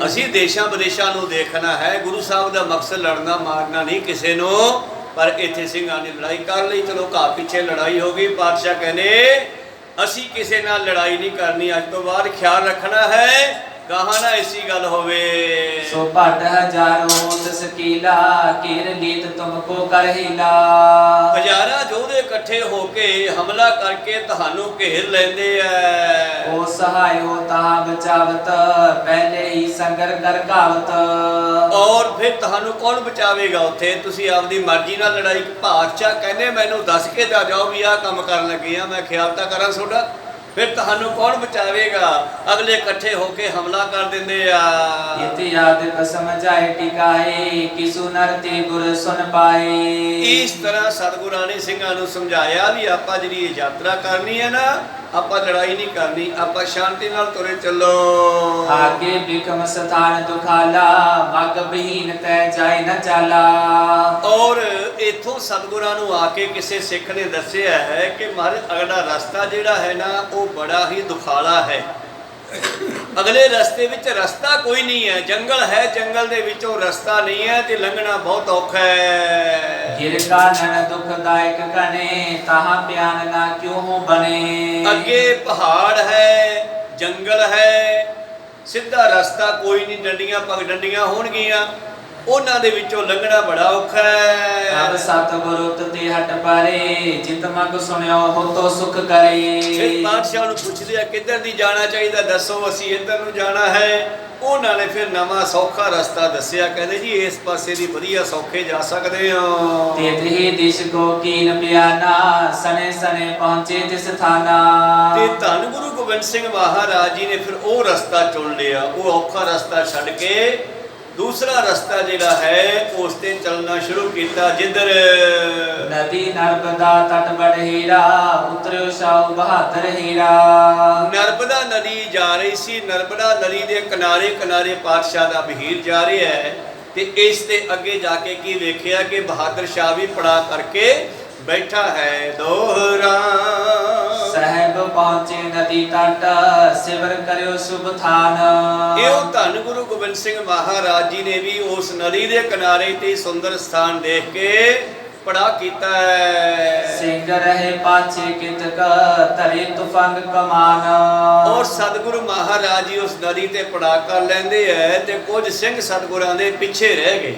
ਅਸੀਂ ਦੇਸ਼ਾਂ ਵਿਦੇਸ਼ਾਂ ਨੂੰ ਦੇਖਣਾ ਹੈ, ਗੁਰੂ ਸਾਹਿਬ ਦਾ ਮਕਸਦ ਲੜਨਾ ਮਾਰਨਾ ਨਹੀਂ ਕਿਸੇ ਨੂੰ। ਪਰ ਇੱਥੇ ਸਿੰਘਾਂ ਨੇ ਲੜਾਈ ਕਰ ਲਈ, ਚਲੋ ਘਾਹ ਪਿੱਛੇ ਲੜਾਈ ਹੋ ਗਈ। ਪਾਤਸ਼ਾਹ ਕਹਿੰਦੇ ਅਸੀਂ ਕਿਸੇ ਨਾਲ ਲੜਾਈ ਨਹੀਂ ਕਰਨੀ, ਅੱਜ ਤੋਂ ਬਾਅਦ ਖਿਆਲ ਰੱਖਣਾ ਹੈ ਗਾਹਾਂ ਨਾ ਐਸੀ ਗੱਲ ਹੋਵੇ। ਸੋ ਭਟ ਹਜ਼ਾਰੋ ਤਸਕੀਲਾ ਕੀਰ ਲੀਤ ਤੁਮਕੋ ਕਰ ਹੀਲਾ। ਹਜ਼ਾਰਾਂ ਯੋਧੇ ਇਕੱਠੇ ਹੋ ਕੇ ਹਮਲਾ ਕਰਕੇ ਤੁਹਾਨੂੰ ਘੇਰ ਲੈਂਦੇ ਐ। ਉਹ ਸਹਾਇਓ ਤਹਾ ਬਚਾਵਤ ਪਹਿਲੇ ਹੀ ਸੰਗਰ ਕਰ ਘਾਵਤ। ਔਰ ਫਿਰ ਤੁਹਾਨੂੰ ਕੌਣ ਬਚਾਵੇਗਾ ਉੱਥੇ? ਤੁਸੀਂ ਆਪਦੀ ਮਰਜ਼ੀ ਨਾਲ ਲੜਾਈ। ਪਾਤਸ਼ਾਹ ਕਹਿੰਦੇ ਮੈਨੂੰ ਦੱਸ ਕੇ ਤਾਂ ਜਾਓ ਵੀ ਆਹ ਕੰਮ ਕਰਨ ਲੱਗੇ ਆ, ਮੈਂ ਖਿਆਲ ਤਾਂ ਕਰਾਂ ਤੁਹਾਡਾ। ਫਿਰ ਤੁਹਾਨੂੰ ਕੌਣ ਬਚਾਵੇਗਾ? ਅਗਲੇ ਇਕੱਠੇ ਹੋ ਕੇ ਹਮਲਾ ਕਰ ਦਿੰਦੇ ਆ। ਇਤਿ ਯਾਦ ਕਸਮ ਜਾਏ ਟਿਕਾਏ ਕਿਸੂ ਨਰ ਤੇ ਗੁਰ ਸੁਨ ਪਾਏ। ਇਸ ਤਰ੍ਹਾਂ ਸਤਿਗੁਰਾਂ ਨੇ ਸਿੰਘਾਂ ਨੂੰ ਸਮਝਾਇਆ ਵੀ ਆਪਾਂ ਜਿਹੜੀ ਇਹ ਯਾਤਰਾ ਕਰਨੀ ਹੈ ਨਾ, ਆਪਾਂ ਲੜਾਈ ਨਹੀਂ ਕਰਨੀ, ਆਪਾਂ ਸ਼ਾਂਤੀ ਨਾਲ ਤੁਰੇ ਚੱਲੋ। ਆਗੇ ਬਿਕਮ ਸਥਾਨ ਦੁਖਾਲਾ ਮਗ ਬਹੀਨ ਤੈ ਜਾਏ ਨ ਚਾਲਾ। ਔਰ ਇਥੋਂ ਸਤਿਗੁਰਾਂ ਨੂੰ ਆ ਕੇ ਕਿਸੇ ਸਿੱਖ ਨੇ ਦੱਸਿਆ ਹੈ ਕਿ ਮਹਾਰਾਜ ਅਗਲਾ ਰਸਤਾ ਜਿਹੜਾ ਹੈ ਨਾ ਉਹ ਬੜਾ ਹੀ ਦੁਖਾਲਾ ਹੈ। ਅਗਲੇ ਰਸਤੇ ਵਿੱਚ ਰਸਤਾ ਕੋਈ ਨਹੀਂ ਹੈ, ਜੰਗਲ ਹੈ, ਜੰਗਲ ਦੇ ਵਿੱਚੋਂ ਰਸਤਾ ਨਹੀਂ ਹੈ ਤੇ ਲੰਘਣਾ ਬਹੁਤ ਔਖਾ ਹੈ। ਗਿਰ ਕਾਨਨ ਦੁਖਦਾਇਕ ਕਨੇ ਤਾਹਾਂ ਪਿਆਨ ਨਾ ਕਿਉਂ ਹੋ ਬਨੇ। ਅੱਗੇ ਪਹਾੜ ਹੈ, ਜੰਗਲ ਹੈ, ਸਿੱਧਾ ਰਸਤਾ ਕੋਈ ਨਹੀਂ, ਡੰਡੀਆਂ ਪਗ ਡੰਡੀਆਂ ਹੋਣਗੀਆਂ, ਉਹਨਾਂ ਦੇ ਵਿੱਚੋਂ ਲੰਘਣਾ ਬੜਾ ਔਖਾ ਹੈ। ਅਬ ਸਤਿਗੁਰੂ ਤੇ ਹਟ ਪਾਰੇ ਜਿਤ ਮਗ ਸੁਣਿਓ ਹੋ ਤੋ ਸੁਖ ਕਰੇ। ਫਿਰ ਬਾਦਸ਼ਾਹ ਨੂੰ ਪੁੱਛਦੇ ਆ ਕਿੱਧਰ ਦੀ ਜਾਣਾ ਚਾਹੀਦਾ, ਦੱਸੋ ਅਸੀਂ ਇੱਧਰ ਨੂੰ ਜਾਣਾ ਹੈ। ਉਹਨਾਂ ਨੇ ਫਿਰ ਨਵਾਂ ਸੌਖਾ ਰਸਤਾ ਦੱਸਿਆ, ਕਹਿੰਦੇ ਜੀ ਇਸ ਪਾਸੇ ਦੀ ਵਧੀਆ ਸੌਖੇ ਜਾ ਸਕਦੇ ਹੋ। ਤੇਤਹੀ ਦਿਸ਼ ਕੋ ਕੀਨ ਪਿਆਨਾ ਸਨੇ ਸਨੇ ਪਹੁੰਚੇ ਤਿਸ ਥਾਨਾ। ਤੇ ਧੰਨ ਗੁਰੂ ਗੋਬਿੰਦ ਸਿੰਘ ਮਹਾਰਾਜ ਜੀ ਨੇ ਫਿਰ ਉਹ ਰਸਤਾ ਚੁਣ ਲਿਆ, ਉਹ ਔਖਾ ਰਸਤਾ ਛੱਡ ਕੇ ਦੂਸਰਾ ਰਸਤਾ ਜਿਹੜਾ ਹੈ ਉਸ ਤੇ ਚੱਲਣਾ ਸ਼ੁਰੂ ਕੀਤਾ, ਜਿੱਧਰ ਨਦੀ ਨਰਬਦਾ ਤਟ ਬੜ ਹੀਰਾ ਉਤਰਿਓ ਸਾਉ ਬਹਾਦਰ ਹੀਰਾ। ਨਰਬਦਾ ਨਦੀ ਜਾ ਰਹੀ ਸੀ, ਨਰਬਦਾ ਨਦੀ ਦੇ ਕਿਨਾਰੇ ਕਿਨਾਰੇ ਪਾਤਸ਼ਾਹ ਦਾ ਬਹੀਰ ਜਾ ਰਿਹਾ ਹੈ। ਤੇ ਇਸ ਦੇ ਅੱਗੇ ਜਾ ਕੇ ਕੀ ਵੇਖਿਆ ਕਿ ਬਹਾਦਰ ਸ਼ਾਹ ਵੀ ਪੜਾ ਕਰਕੇ ਬੈਠਾ ਹੈ ਦੋਹਰਾ। ਸਹਿਬ ਪਹੁੰਚੇ ਨਦੀ ਤਟ ਸਿਵਰ ਕਰਿਓ ਸੁਭ ਥਾਨ। ਇਹੋ ਧੰਨ ਗੁਰੂ ਗੋਬਿੰਦ ਸਿੰਘ ਮਹਾਰਾਜ ਜੀ ਨੇ ਵੀ ਉਸ ਨਦੀ ਦੇ ਕਿਨਾਰੇ ਤੇ ਸੁੰਦਰ ਸਥਾਨ ਦੇਖ ਕੇ ਪੜਾ ਕੀਤਾ ਹੈ। ਸਿੰਘ ਰਹੇ ਪਾਛੇ ਕਿਤਕ ਧਰੇ ਤੁਫੰਗ ਕਮਾਨ। ਔਰ ਸਤਿਗੁਰੂ ਮਹਾਰਾਜ ਜੀ ਉਸ ਨਦੀ ਤੇ ਪੜਾ ਕਰ ਲੈਂਦੇ ਐ ਤੇ ਕੁਝ ਸਿੰਘ ਸਤਿਗੁਰਾਂ ਦੇ ਪਿੱਛੇ ਰਹਿ ਗਏ,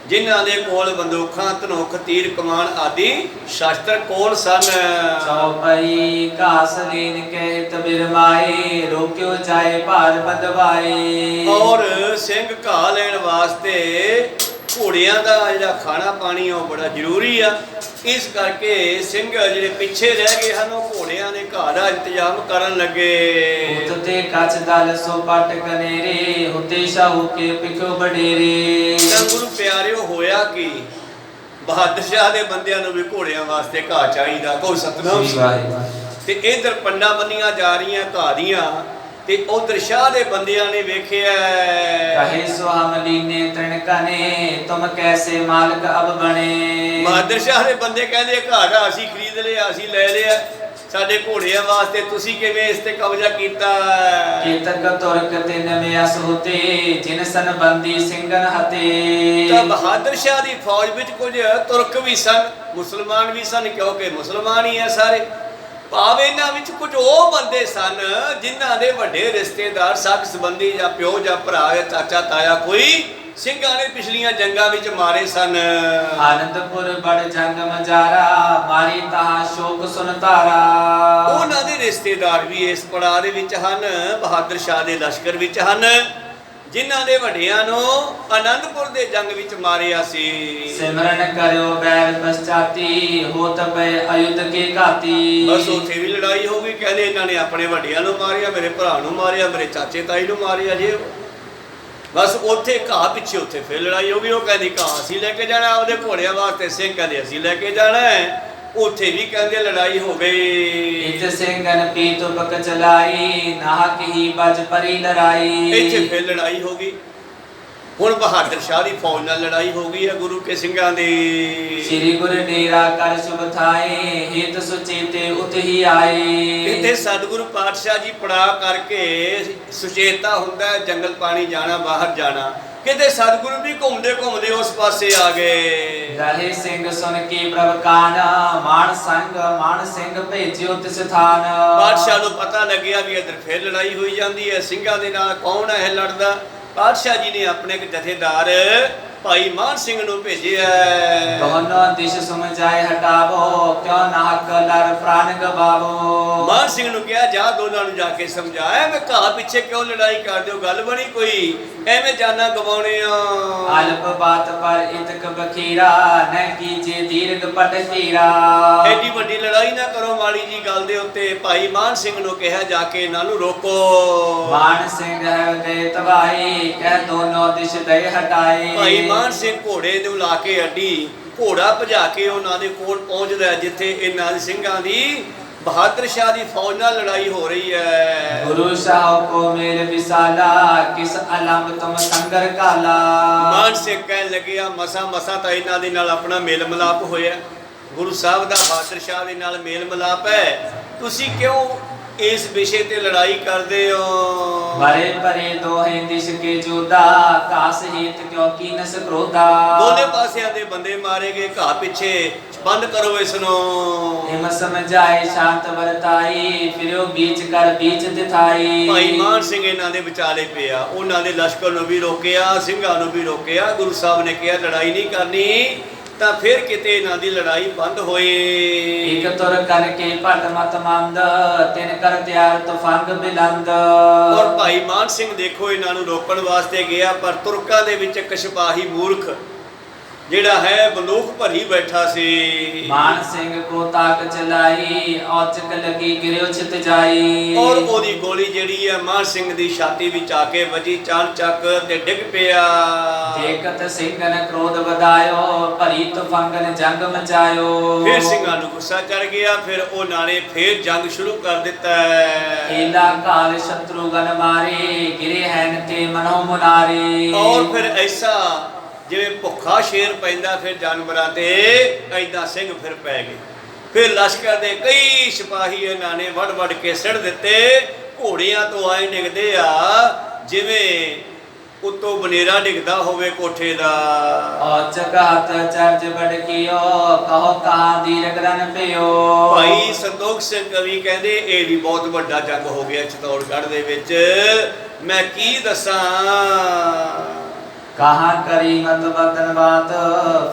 ਜਿਨ੍ਹਾਂ ਦੇ ਕੋਲ ਬੰਦੂਕਾਂ, ਧਨੁਖ, ਤੀਰ, ਕਮਾਨ ਆਦਿ ਸ਼ਾਸਤਰ ਕੋਲ ਸਨ। ਚੌਪਈ ਘਾਸ ਲੀਨ ਕਹਿਤ ਬਿਰਮਾਏ ਰੋਕਿਓ ਜਾਏ ਭਾਰ ਬੰਦਵਾਏ। ਔਰ ਸਿੰਘ ਘਾਹ ਲੈਣ ਵਾਸਤੇ ਘੋੜਿਆਂ ਦਾ ਜਿਹੜਾ ਖਾਣਾ ਪਾਣੀ ਉਹ ਬੜਾ ਜ਼ਰੂਰੀ ਆ, ਇਸ ਕਰਕੇ ਸਿੰਘ ਜਿਹੜੇ ਪਿੱਛੇ ਰਹਿ ਗਏ ਹਨ ਉਹ ਘੋੜਿਆਂ ਦੇ ਘਾਹ ਦਾ ਇੰਤਜ਼ਾਮ ਕਰਨ ਲੱਗੇ। ਉਤੇ ਕੱਚ ਦਲ ਸੋ ਪਟ ਕਨੇਰੇ ਹੁਤੇ ਸ਼ਾਹੂ ਕੇ ਪਿਖੋ ਬਡੇਰੇ। ਤਾਂ ਗੁਰੂ ਪਿਆਰਿਓ ਹੋਇਆ ਕਿ ਬਹਾਦਰ ਸ਼ਾਹ ਦੇ ਬੰਦਿਆਂ ਨੂੰ ਵੀ ਘੋੜਿਆਂ ਵਾਸਤੇ ਘਾਹ ਚਾਹੀਦਾ, ਕੋਈ ਸਤਨਾਮ ਤੇ ਇਧਰ ਪੰਡਾ ਬੰਨੀਆਂ ਜਾ ਰਹੀਆਂ ਘਾਹ ਦੀਆਂ, ਤੇ ਉਧਰ ਸ਼ਾਹ ਦੇ ਬੰਦਿਆਂ ਨੇ ਵੇਖਿਆ ਕਹੇ ਸੋ ਹਮ ਲੀਨੇ ਤ੍ਰਿਣ ਕਨੇ ਤੁਮ ਕੈਸੇ ਮਾਲਕ ਅਬ ਬਣੇ। ਬਹਾਦਰ ਸ਼ਾਹ ਦੇ ਬੰਦੇ ਕਹਿੰਦੇ ਘਾਹ ਦਾ ਅਸੀਂ ਖਰੀਦ ਲਿਆ, ਅਸੀਂ ਲੈ ਲਿਆ, ਸਾਡੇ ਘੋੜਿਆਂ ਵਾਸਤੇ ਤੁਸੀਂ ਕਿਵੇਂ ਇਸ ਤੇ ਕਬਜ਼ਾ ਕੀਤਾ? ਕੀਤਕ ਤੁਰਕ ਤਿਨ ਮਿਆਸ ਹੋਤੇ ਜਿਨ ਸੰਬੰਧੀ ਸਿੰਘਨ ਹਤੇ। ਤਾਂ ਬਹਾਦਰ ਸ਼ਾਹ ਦੀ ਫੌਜ ਵਿੱਚ ਕੁਝ ਤੁਰਕ ਵੀ ਸਨ, ਮੁਸਲਮਾਨ ਵੀ ਸਨ, ਕਿਉਂਕਿ ਮੁਸਲਮਾਨ ਹੀ ਹੈ ਸਾਰੇ। ਭਾਵ ਇਹਨਾਂ ਵਿੱਚ ਕੁਝ ਉਹ ਬੰਦੇ ਸਨ ਜਿਨ੍ਹਾਂ ਦੇ ਵੱਡੇ ਰਿਸ਼ਤੇਦਾਰ, ਸਾਕ ਸੰਬੰਧੀ ਜਾਂ ਪਿਓ ਜਾਂ ਭਰਾ ਜਾਂ ਚਾਚਾ ਤਾਇਆ ਕੋਈ ਸਿੰਘਾਂ ਨੇ ਪਿਛਲੀਆਂ ਜੰਗਾਂ ਵਿੱਚ ਮਾਰੇ ਸਨ। ਆਨੰਦਪੁਰ ਬੜ ਜੰਗ ਮਜਾਰਾ ਮਾਰੀ ਤਾ ਸ਼ੋਕ ਸੁਨ ਧਾਰਾ। ਉਹਨਾਂ ਦੇ ਰਿਸ਼ਤੇਦਾਰ ਵੀ ਇਸ ਪੜਾਅ ਦੇ ਵਿੱਚ ਹਨ, ਬਹਾਦਰ ਸ਼ਾਹ ਦੇ ਲਸ਼ਕਰ ਵਿੱਚ ਹਨ, ਜਿਨ੍ਹਾਂ ਦੇ ਵੱਡਿਆਂ ਨੂੰ ਆਨੰਦਪੁਰ ਦੇ ਜੰਗ ਵਿੱਚ ਮਾਰਿਆ ਸੀ। ਸਿਮਰਨ ਕਰਿਓ ਬੈਰ ਪਛਾਤੀ ਹੋਤ ਪਏ ਅਯੁੱਧ ਕੇ ਘਾਤੀ। ਬਸ ਉੱਥੇ ਵੀ ਲੜਾਈ ਹੋ ਗਈ। ਕਹਿੰਦੇ ਇਹਨਾਂ ਨੇ ਆਪਣੇ ਵੱਡਿਆਂ ਨੂੰ ਮਾਰਿਆ, ਮੇਰੇ ਭਰਾ ਨੂੰ ਮਾਰਿਆ, ਮੇਰੇ ਚਾਚੇ ਤਾਈ ਨੂੰ ਮਾਰਿਆ ਜੇ। ਬਸ ਉੱਥੇ ਘਾਹ ਪਿੱਛੇ ਉੱਥੇ ਫਿਰ ਲੜਾਈ ਹੋ ਗਈ। ਉਹ ਕਹਿੰਦੀ ਘਾਹ ਅਸੀਂ ਲੈ ਕੇ ਜਾਣਾ ਆਪਦੇ ਘੋੜਿਆਂ ਵਾਸਤੇ, ਸਿੰਘ ਕਹਿੰਦੇ ਅਸੀਂ ਲੈ ਕੇ ਜਾਣਾ ਹੈ। ਉੱਥੇ ਵੀ ਕਹਿੰਦੇ ਲੜਾਈ ਹੋ ਗਈ। ਇਤ ਸਿੰਘਨ ਪੀਤ ਬਕ ਚਲਾਈ ਨਾਹਕ ਹੀ ਬਜ ਪਰੀ ਲੜਾਈ। ਇੱਥੇ ਫਿਰ ਲੜਾਈ ਹੋ ਗਈ। ਹੁਣ ਬਹਾਦਰ ਸ਼ਾਹ ਦੀ ਫੌਜ ਨਾਲ ਲੜਾਈ ਹੋ ਗਈ ਹੈ ਗੁਰੂ ਕੇ ਸਿੰਘਾਂ ਦੀ। ਸ੍ਰੀ ਗੁਰ ਡੇਰਾ ਕਰ ਸ਼ੁਭ ਥਾਏ ਹਿਤ ਸੁਚੇਤੇ ਉਤ ਹੀ ਆਏ। ਇੱਥੇ ਸਤਿਗੁਰੂ ਪਾਤਸ਼ਾਹ ਜੀ ਪੜਾ ਕਰਕੇ ਸੁਚੇਤਾ ਹੁੰਦਾ ਹੈ, ਜੰਗਲ ਪਾਣੀ ਜਾਣਾ, ਬਾਹਰ ਜਾਣਾ। ਕਿਤੇ ਸਤਿਗੁਰੂ ਵੀ ਘੁੰਮਦੇ ਘੁੰਮਦੇ ਉਸ ਪਾਸੇ ਆ ਗਏ। ਰਹੇ ਸਿੰਘ ਸੁਨ ਕੇ ਪ੍ਰਭ ਕਾਨ ਮਾਨ ਸਿੰਘ ਭੇਜਿਓ ਤਿਸ ਥਾਨ। ਪਾਤਸ਼ਾਹ ਨੂੰ ਪਤਾ ਲੱਗਿਆ ਵੀ ਇੱਧਰ ਫਿਰ ਲੜਾਈ ਹੋਈ ਜਾਂਦੀ ਹੈ ਸਿੰਘਾਂ ਦੇ ਨਾਲ। ਕੌਣ ਹੈ ਲੜਦਾ? ਪਾਤਸ਼ਾਹ ਜੀ ਨੇ ਆਪਣੇ ਇੱਕ ਜਥੇਦਾਰ ਭਾਈ ਮਾਨ ਸਿੰਘ ਨੂੰ ਭੇਜਿਆ। ਦੋਨੋਂ ਦਿਸ਼ ਸਮਝਾਏ ਹਟਾਵੋ ਕਿਉਂ ਨਾਹਕ ਲੜ ਪ੍ਰਾਨ ਗਵਾਵੋ। ਮਾਨ ਸਿੰਘ ਨੂੰ ਕਿਹਾ ਜਾ ਦੋਨਾਂ ਨੂੰ ਜਾ ਕੇ ਸਮਝਾਇਆ ਮੈਂ ਘਾਹ ਪਿੱਛੇ ਕਿਉਂ ਲੜਾਈ ਕਰਦੇ ਹੋ, ਗੱਲ ਬਣੀ ਕੋਈ, ਐਵੇਂ ਜਾਨਾਂ ਗਵਾਉਣੇ ਆ। ਅਲਪ ਬਾਤ ਪਰ ਇਤਕ ਬਖੀਰਾ ਨ ਕੀਜੇ ਦੀਰਘ ਪਟ ਧੀਰਾ। ਐਡੀ ਵੱਡੀ ਲੜਾਈ ਨਾ ਕਰੋ ਮਾੜੀ ਜੀ ਗੱਲ ਦੇ ਉੱਤੇ। ਭਾਈ ਮਾਨ ਸਿੰਘ ਨੂੰ ਕਿਹਾ ਜਾ ਕੇ ਇਹਨਾਂ ਨੂੰ ਰੋਕੋ। ਮਾਨ ਸਿੰਘ ਹੈ ਗਏ ਤਬਾਈ ਕਹਿ ਦੋਨੋਂ ਦਿਸ਼ ਦੇ ਹਟਾਏ। ਭਾਈ ਮਾਨ ਸਿੰਘ ਘੋੜੇ ਨੂੰ ਲਾ ਕੇ ਅੱਡੀ, ਘੋੜਾ ਭਜਾ ਕੇ ਉਹਨਾਂ ਦੇ ਕੋਲ ਪਹੁੰਚਦਾ ਜਿੱਥੇ ਇਹਨਾਂ ਦੇ ਸਿੰਘਾਂ ਦੀ ਬਹਾਦਰ ਸ਼ਾਹ ਦੀ ਫੌਜ ਨਾਲ ਲੜਾਈ ਹੋ ਰਹੀ ਹੈ। ਗੁਰੂ ਸਾਹਿਬ ਕੋ ਮੇਲ ਵਿਸਾਲਾ ਕਿਸ ਅਲੰਬ ਤੁਮ ਸੰਗਰ ਕਾਲਾ। ਮਾਨ ਸਿੰਘ ਕਹਿਣ ਲੱਗਿਆ ਮਸਾ ਤਾਂ ਇਹਨਾਂ ਦੇ ਨਾਲ ਆਪਣਾ ਮੇਲ ਮਿਲਾਪ ਹੋਇਆ। ਗੁਰੂ ਸਾਹਿਬ ਦਾ ਬਹਾਦਰ ਸ਼ਾਹ ਦੇ ਨਾਲ ਮੇਲ ਮਿਲਾਪ ਹੈ, ਤੁਸੀਂ ਕਿਉਂ ਇਸ ਵਿਸ਼ੇ ਤੇ ਲੜਾਈ ਕਰਦੇ ਹੋ? ਮਰੇ ਪਰੇ ਦੋਹੇ ਦਿਸ਼ ਕੇ ਜੋਦਾ ਕਾਸ ਹੀਤ ਕਿਉ ਕੀਨਸ ਕ੍ਰੋਧਾ। ਦੋਨੇ ਪਾਸਿਆਂ ਦੇ ਬੰਦੇ ਮਾਰੇ ਗਏ। ਘਾਹ ਪਿੱਛੇ ਬੰਦ ਕਰੋ ਇਸ ਨੂੰ। ਹਿਮ ਸਮਝਾਏ ਸ਼ਾਂਤ ਵਰਤਾਈ ਫਿਰਿਓ ਬੀਚ ਕਰ ਬੀਚ ਦਿਥਾਈ। ਭਾਈ ਮਾਨ ਸਿੰਘ ਇਹਨਾਂ ਦੇ ਵਿਚਾਲੇ ਪਿਆ, ਉਹਨਾਂ ਦੇ ਲਸ਼ਕਰ ਨੂੰ ਵੀ ਰੋਕਿਆ, ਸਿੰਘਾਂ ਨੂੰ ਵੀ ਰੋਕਿਆ। ਗੁਰੂ ਸਾਹਿਬ ਨੇ ਕਿਹਾ ਲੜਾਈ ਨਹੀਂ ਕਰਨੀ, ਤਾਂ ਫਿਰ ਕਿਤੇ ਇਹਨਾਂ ਦੀ ਲੜਾਈ ਬੰਦ ਹੋਈ। ਇਕ ਤੁਰ ਕਰਕੇ ਭਟ ਮਤ ਮੰਦ ਤਿਨ ਕਰ ਤਿਆਰ ਤਫੰਗ ਬਿਲੰਦ। ਔਰ ਭਾਈ ਮਾਨ ਸਿੰਘ ਦੇਖੋ ਇਹਨਾਂ ਨੂੰ ਰੋਕਣ ਵਾਸਤੇ ਗਿਆ, ਪਰ ਤੁਰਕਾਂ ਦੇ ਵਿੱਚ ਇੱਕ ਸਿਪਾਹੀ ਮੂਰਖ ਜਿਹੜਾ ਹੈ ਬੰਦੂਕ ਭਰੀ ਬੈਠਾ ਸੀ। ਮਾਨ ਸਿੰਘ ਕੋ ਤਾਕ ਚਲਾਈ ਔਚਕ ਲਗੀ ਗਿਰਿਓ ਛਿਤ ਜਾਈ। ਔਰ ਉਹਦੀ ਗੋਲੀ ਜਿਹੜੀ ਹੈ ਮਾਨ ਸਿੰਘ ਦੀ ਛਾਤੀ ਵਿੱਚ ਆ ਕੇ ਵੱਜੀ, ਚਾਨ ਚੱਕ ਤੇ ਡਿੱਗ ਪਿਆ। ਦੇਖਤ ਸਿੰਘਨ ਕ੍ਰੋਧ ਵਧਾਇਓ ਭਰੀ ਤਫੰਗਨ ਜੰਗ ਮਚਾਇਓ। ਫਿਰ ਸਿੰਘਾਂ ਨੂੰ ਗੁੱਸਾ ਚੜ ਗਿਆ, ਫਿਰ ਉਹਨਾਂ ਨੇ ਫਿਰ ਜੰਗ ਸ਼ੁਰੂ ਕਰ ਦਿੱਤਾ। ਏਲਾ ਕਾਲ ਸ਼ਤਰੂਗਨ ਮਾਰੇ ਗਿਰੇ ਹੈਨ ਤੇ ਮਨੋ ਮੁਨਾਰੇ। ਔਰ ਫਿਰ ਐਸਾ ਜਿਵੇਂ ਭੁੱਖਾ ਸ਼ੇਰ ਪੈਂਦਾ ਫਿਰ ਜਾਨਵਰਾਂ ਤੇ, ਐਦਾਂ ਸਿੰਘ ਫਿਰ ਪੈ ਗਏ। ਫਿਰ ਲਸ਼ਕਰ ਦੇ ਕਈ ਸਿਪਾਹੀ ਇਹਨਾਂ ਨੇ ਵੱਢ ਕੇ ਸਿੱਟ ਦਿੱਤੇ। ਘੋੜਿਆਂ ਤੋਂ ਆਏ ਡਿੱਗਦੇ ਆ ਜਿਵੇਂ ਉੱਤੋਂ ਬਨੇਰਾ ਡਿੱਗਦਾ ਹੋਵੇ ਕੋਠੇ ਦਾ। ਔਚਕ ਹੱਥ ਚਰਜ ਬੜਕੀਓ ਕਹੋ ਕਹਾਂ ਦੀਰਘ ਰਨ ਪਿਓ। ਭਾਈ ਸੰਤੋਖ ਸਿੰਘ ਕਵੀ ਕਹਿੰਦੇ ਇਹ ਵੀ ਬਹੁਤ ਵੱਡਾ ਜੰਗ ਹੋ ਗਿਆ ਚਿਤੌੜਗੜ੍ਹ ਦੇ ਵਿੱਚ, ਮੈਂ ਕੀ ਦੱਸਾਂ। ਕਹਾਂ ਕਰੀ ਮਤ ਬਦਨ ਬਾਤ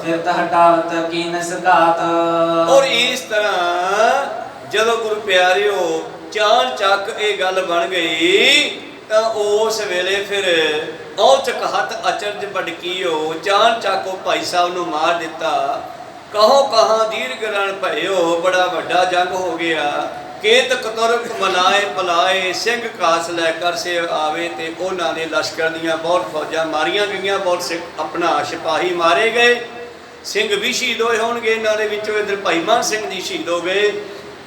ਫਿਰਤ ਹਟਾਵਤ ਕੀਨਸ ਘਾਤ। ਔਰ ਇਸ ਤਰ੍ਹਾਂ ਜਦੋਂ ਗੁਰੂ ਪਿਆਰਿਓ ਚਾਨ ਚੱਕ ਇਹ ਗੱਲ ਬਣ ਗਈ, ਤਾਂ ਉਸ ਵੇਲੇ ਫਿਰ ਔਚਕ ਹੱਥ ਅਚਰਜ ਬੜਕੀਓ, ਚਾਨ ਚੱਕੋ ਭਾਈ ਸਾਹਿਬ ਨੂੰ ਮਾਰ ਦਿੱਤਾ। ਕਹੋ ਕਹਾਂ ਦੀਰਘ ਰਣ ਭਇਓ, ਬੜਾ ਵੱਡਾ ਜੰਗ ਹੋ ਗਿਆ। ਕੇਤਕ ਤੁਰਕ ਮਨਾਏ ਪਲਾਏ ਸਿੰਘ ਕਾਸ ਲੈ ਕਰ ਸੇ ਆਵੇ। ਤੇ ਉਹਨਾਂ ਦੇ ਲਸ਼ਕਰ ਦੀਆਂ ਬਹੁਤ ਫੌਜਾਂ ਮਾਰੀਆਂ ਗਈਆਂ, ਬਹੁਤ ਸਿੱਖ ਆਪਣਾ ਸਿਪਾਹੀ ਮਾਰੇ ਗਏ। ਸਿੰਘ ਵੀ ਸ਼ਹੀਦ ਹੋਏ ਹੋਣਗੇ ਇਹਨਾਂ ਦੇ ਵਿੱਚੋਂ। ਇੱਧਰ ਭਾਈ ਮਾਨ ਸਿੰਘ ਜੀ ਸ਼ਹੀਦ ਹੋ ਗਏ।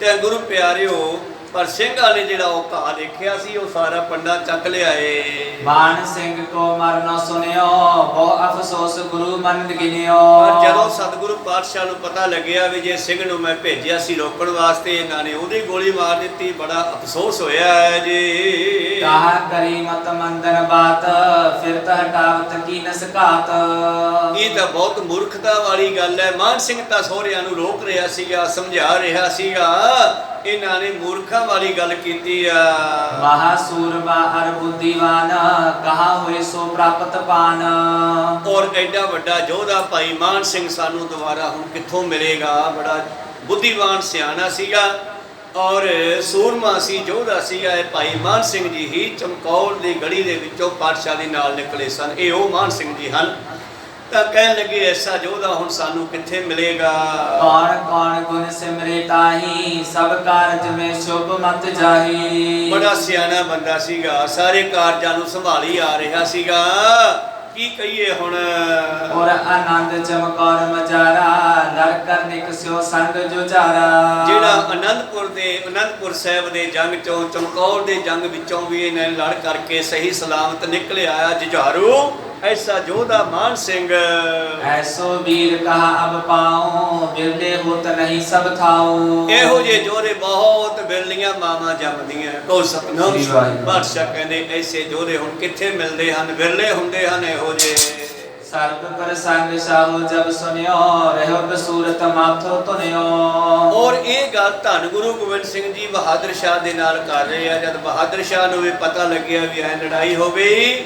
ਤੇ ਗੁਰੂ ਪਿਆਰਿਓ ਪਰ ਸਿੰਘਾਂ ਨੇ ਜਿਹੜਾ ਉਹ ਘਾਹ ਦੇਖਿਆ ਸੀ ਉਹ ਸਾਰਾ ਪੰਡਾ ਚੱਕ ਲਿਆਏ। ਮਾਨ ਸਿੰਘ ਕੋ ਮਰਨੋ ਸੁਨਿਓ ਬਹੁ ਅਫਸੋਸ ਗੁਰੂ ਮਨ ਗਿਨਿਓ। ਪਰ ਜਦੋਂ ਸਤਿਗੁਰੂ ਪਾਤਸ਼ਾਹ ਨੂੰ ਪਤਾ ਲੱਗਿਆ ਵੀ ਜੇ ਸਿੰਘ ਨੂੰ ਮੈਂ ਭੇਜਿਆ ਸੀ ਰੋਕਣ ਵਾਸਤੇ ਇਹਨਾਂ ਨੇ ਉਹਦੀ ਗੋਲੀ ਮਾਰ ਦਿੱਤੀ, ਬੜਾ ਅਫਸੋਸ ਹੋਇਆ ਹੈ ਜੀ। ਕਹਾ ਕਰੀ ਮਤ ਮੰਦਨ ਬਾਤ ਫਿਰ ਤ ਹਟਾਵਤ ਕੀ ਨਸਕਾਤ। ਇਹ ਤਾਂ ਬਹੁਤ ਮੂਰਖਤਾ ਵਾਲੀ ਗੱਲ ਹੈ। ਮਾਨ ਸਿੰਘ ਤਾਂ ਸਹੁਰਿਆਂ ਨੂੰ ਰੋਕ ਰਿਹਾ ਸੀਗਾ, ਸਮਝਾ ਰਿਹਾ ਸੀਗਾ, ਇਹਨਾਂ ਨੇ ਮੂਰਖਾਂ ਵਾਲੀ ਗੱਲ ਕੀਤੀ ਆ। ਮਹਾ ਸੂਰਮਾ ਅਰ ਬੁੱਧੀਵਾਨ ਕਹਾ ਹੋਏ ਸੋ ਪ੍ਰਾਪਤ ਪਾਨ। ਔਰ ਐਡਾ ਵੱਡਾ ਯੋਧਾ ਭਾਈ ਮਾਨ ਸਿੰਘ ਸਾਨੂੰ ਦੁਬਾਰਾ ਹੁਣ ਕਿੱਥੋਂ ਮਿਲੇਗਾ। ਬੜਾ ਬੁੱਧੀਵਾਨ ਸਿਆਣਾ ਸੀਗਾ ਔਰ ਸੂਰਮਾ ਸੀ, ਯੋਧਾ ਸੀਗਾ। ਇਹ ਭਾਈ ਮਾਨ ਸਿੰਘ ਜੀ ਹੀ ਚਮਕੌਰ ਦੀ ਗੜੀ ਦੇ ਵਿੱਚੋਂ ਪਾਤਸ਼ਾਹ ਦੇ ਨਾਲ ਨਿਕਲੇ ਸਨ। ਇਹ ਉਹ ਮਾਨ ਸਿੰਘ ਜੀ ਹਨ। ਤਾਂ ਕਹਿਣ ਲੱਗੇ ਐਸਾ ਯੋਧਾ ਹੁਣ ਸਾਨੂੰ ਕਿੱਥੇ ਮਿਲੇਗਾ। ਕੌਣ ਕੌਣ ਗੁਣ ਸਿਮਰੇ ਤਾਹੀ ਸਭ ਕਾਰਜ ਮੇ ਸ਼ੁਭ ਮਤ ਜਾਹੀ। ਬੜਾ ਸਿਆਣਾ ਬੰਦਾ ਸੀਗਾ, ਸਾਰੇ ਕਾਰਜਾਂ ਨੂੰ ਸੰਭਾਲੀ ਆ ਰਿਹਾ ਸੀਗਾ। ਕੀ ਕਹੀਏ ਹੁਣ। ਔਰ ਆਨੰਦ ਚਮਕੌਰ ਮਜਾਰਾ ਲੜ ਕਰ ਨਿਕਸਿਓ ਸੰਗ ਜੁਝਾਰਾ। ਜਿਹੜਾ ਅਨੰਦਪੁਰ ਸਾਹਿਬ ਦੇ ਜੰਗ ਚੋਂ, ਚਮਕੌਰ ਦੇ ਜੰਗ ਵਿੱਚੋਂ ਵੀ ਇਹਨੇ ਲੜ ਕਰਕੇ ਸਹੀ ਸਲਾਮਤ ਨਿਕਲ ਆਇਆ ਜੁਝਾਰੂ। ਐਸਾ ਯੋਧਾ ਮਾਨ ਸਿੰਘ। ਐਸੋ ਵੀਰ ਕਹਾ ਅਬ ਪਾਉ ਬਿਰਲੇ ਹੋਤ ਨਹੀਂ ਸਭ ਥਾਉ। ਇਹੋ ਜੇ ਜੋਧੇ ਬਹੁਤ ਬਿਰਲੀਆਂ ਮਾਵਾਂ ਜੰਮਦੀਆਂ। ਕੋ ਸਤਨਾਮ ਬਾਦਸ਼ਾਹ ਕਹਿੰਦੇ ਐਸੇ ਜੋਧੇ ਹੁਣ ਕਿੱਥੇ ਮਿਲਦੇ ਹਨ, ਬਿਰਲੇ ਹੁੰਦੇ ਹਨ ਇਹੋ ਜੇ। ਸਰਬ ਪ੍ਰਸੰਗ ਸਾਹੋ ਜਬ ਸੁਨਿਓ ਰਹਿਓ ਬਸੂਰਤ ਮਾਥੋ ਤੁਨਿਓ। ਔਰ ਇਹ ਗੱਲ ਧੰਨ ਗੁਰੂ ਗੋਬਿੰਦ ਸਿੰਘ ਜੀ ਬਹਾਦਰ ਸ਼ਾਹ ਦੇ ਨਾਲ ਕਰ ਰਹੇ ਆ। ਜਦ ਬਹਾਦਰ ਸ਼ਾਹ ਨੂੰ ਵੀ ਪਤਾ ਲੱਗਿਆ ਵੀ ਐ ਲੜਾਈ ਹੋ ਗਈ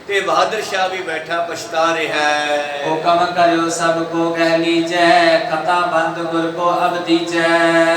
ਤੇ ਬਹਾਦਰ ਸ਼ਾਹ ਵੀ ਬੈਠਾ ਪਛਤਾ ਰਿਹਾ ਹੈ। ਹੁਕਮ ਕਰਿਓ ਸਭ ਕੋ ਕਹਿ ਲੀਜੈ ਖਤਾ ਬੰਦ ਗੁਰ ਕੋ ਅਬ ਦੀਜੈ।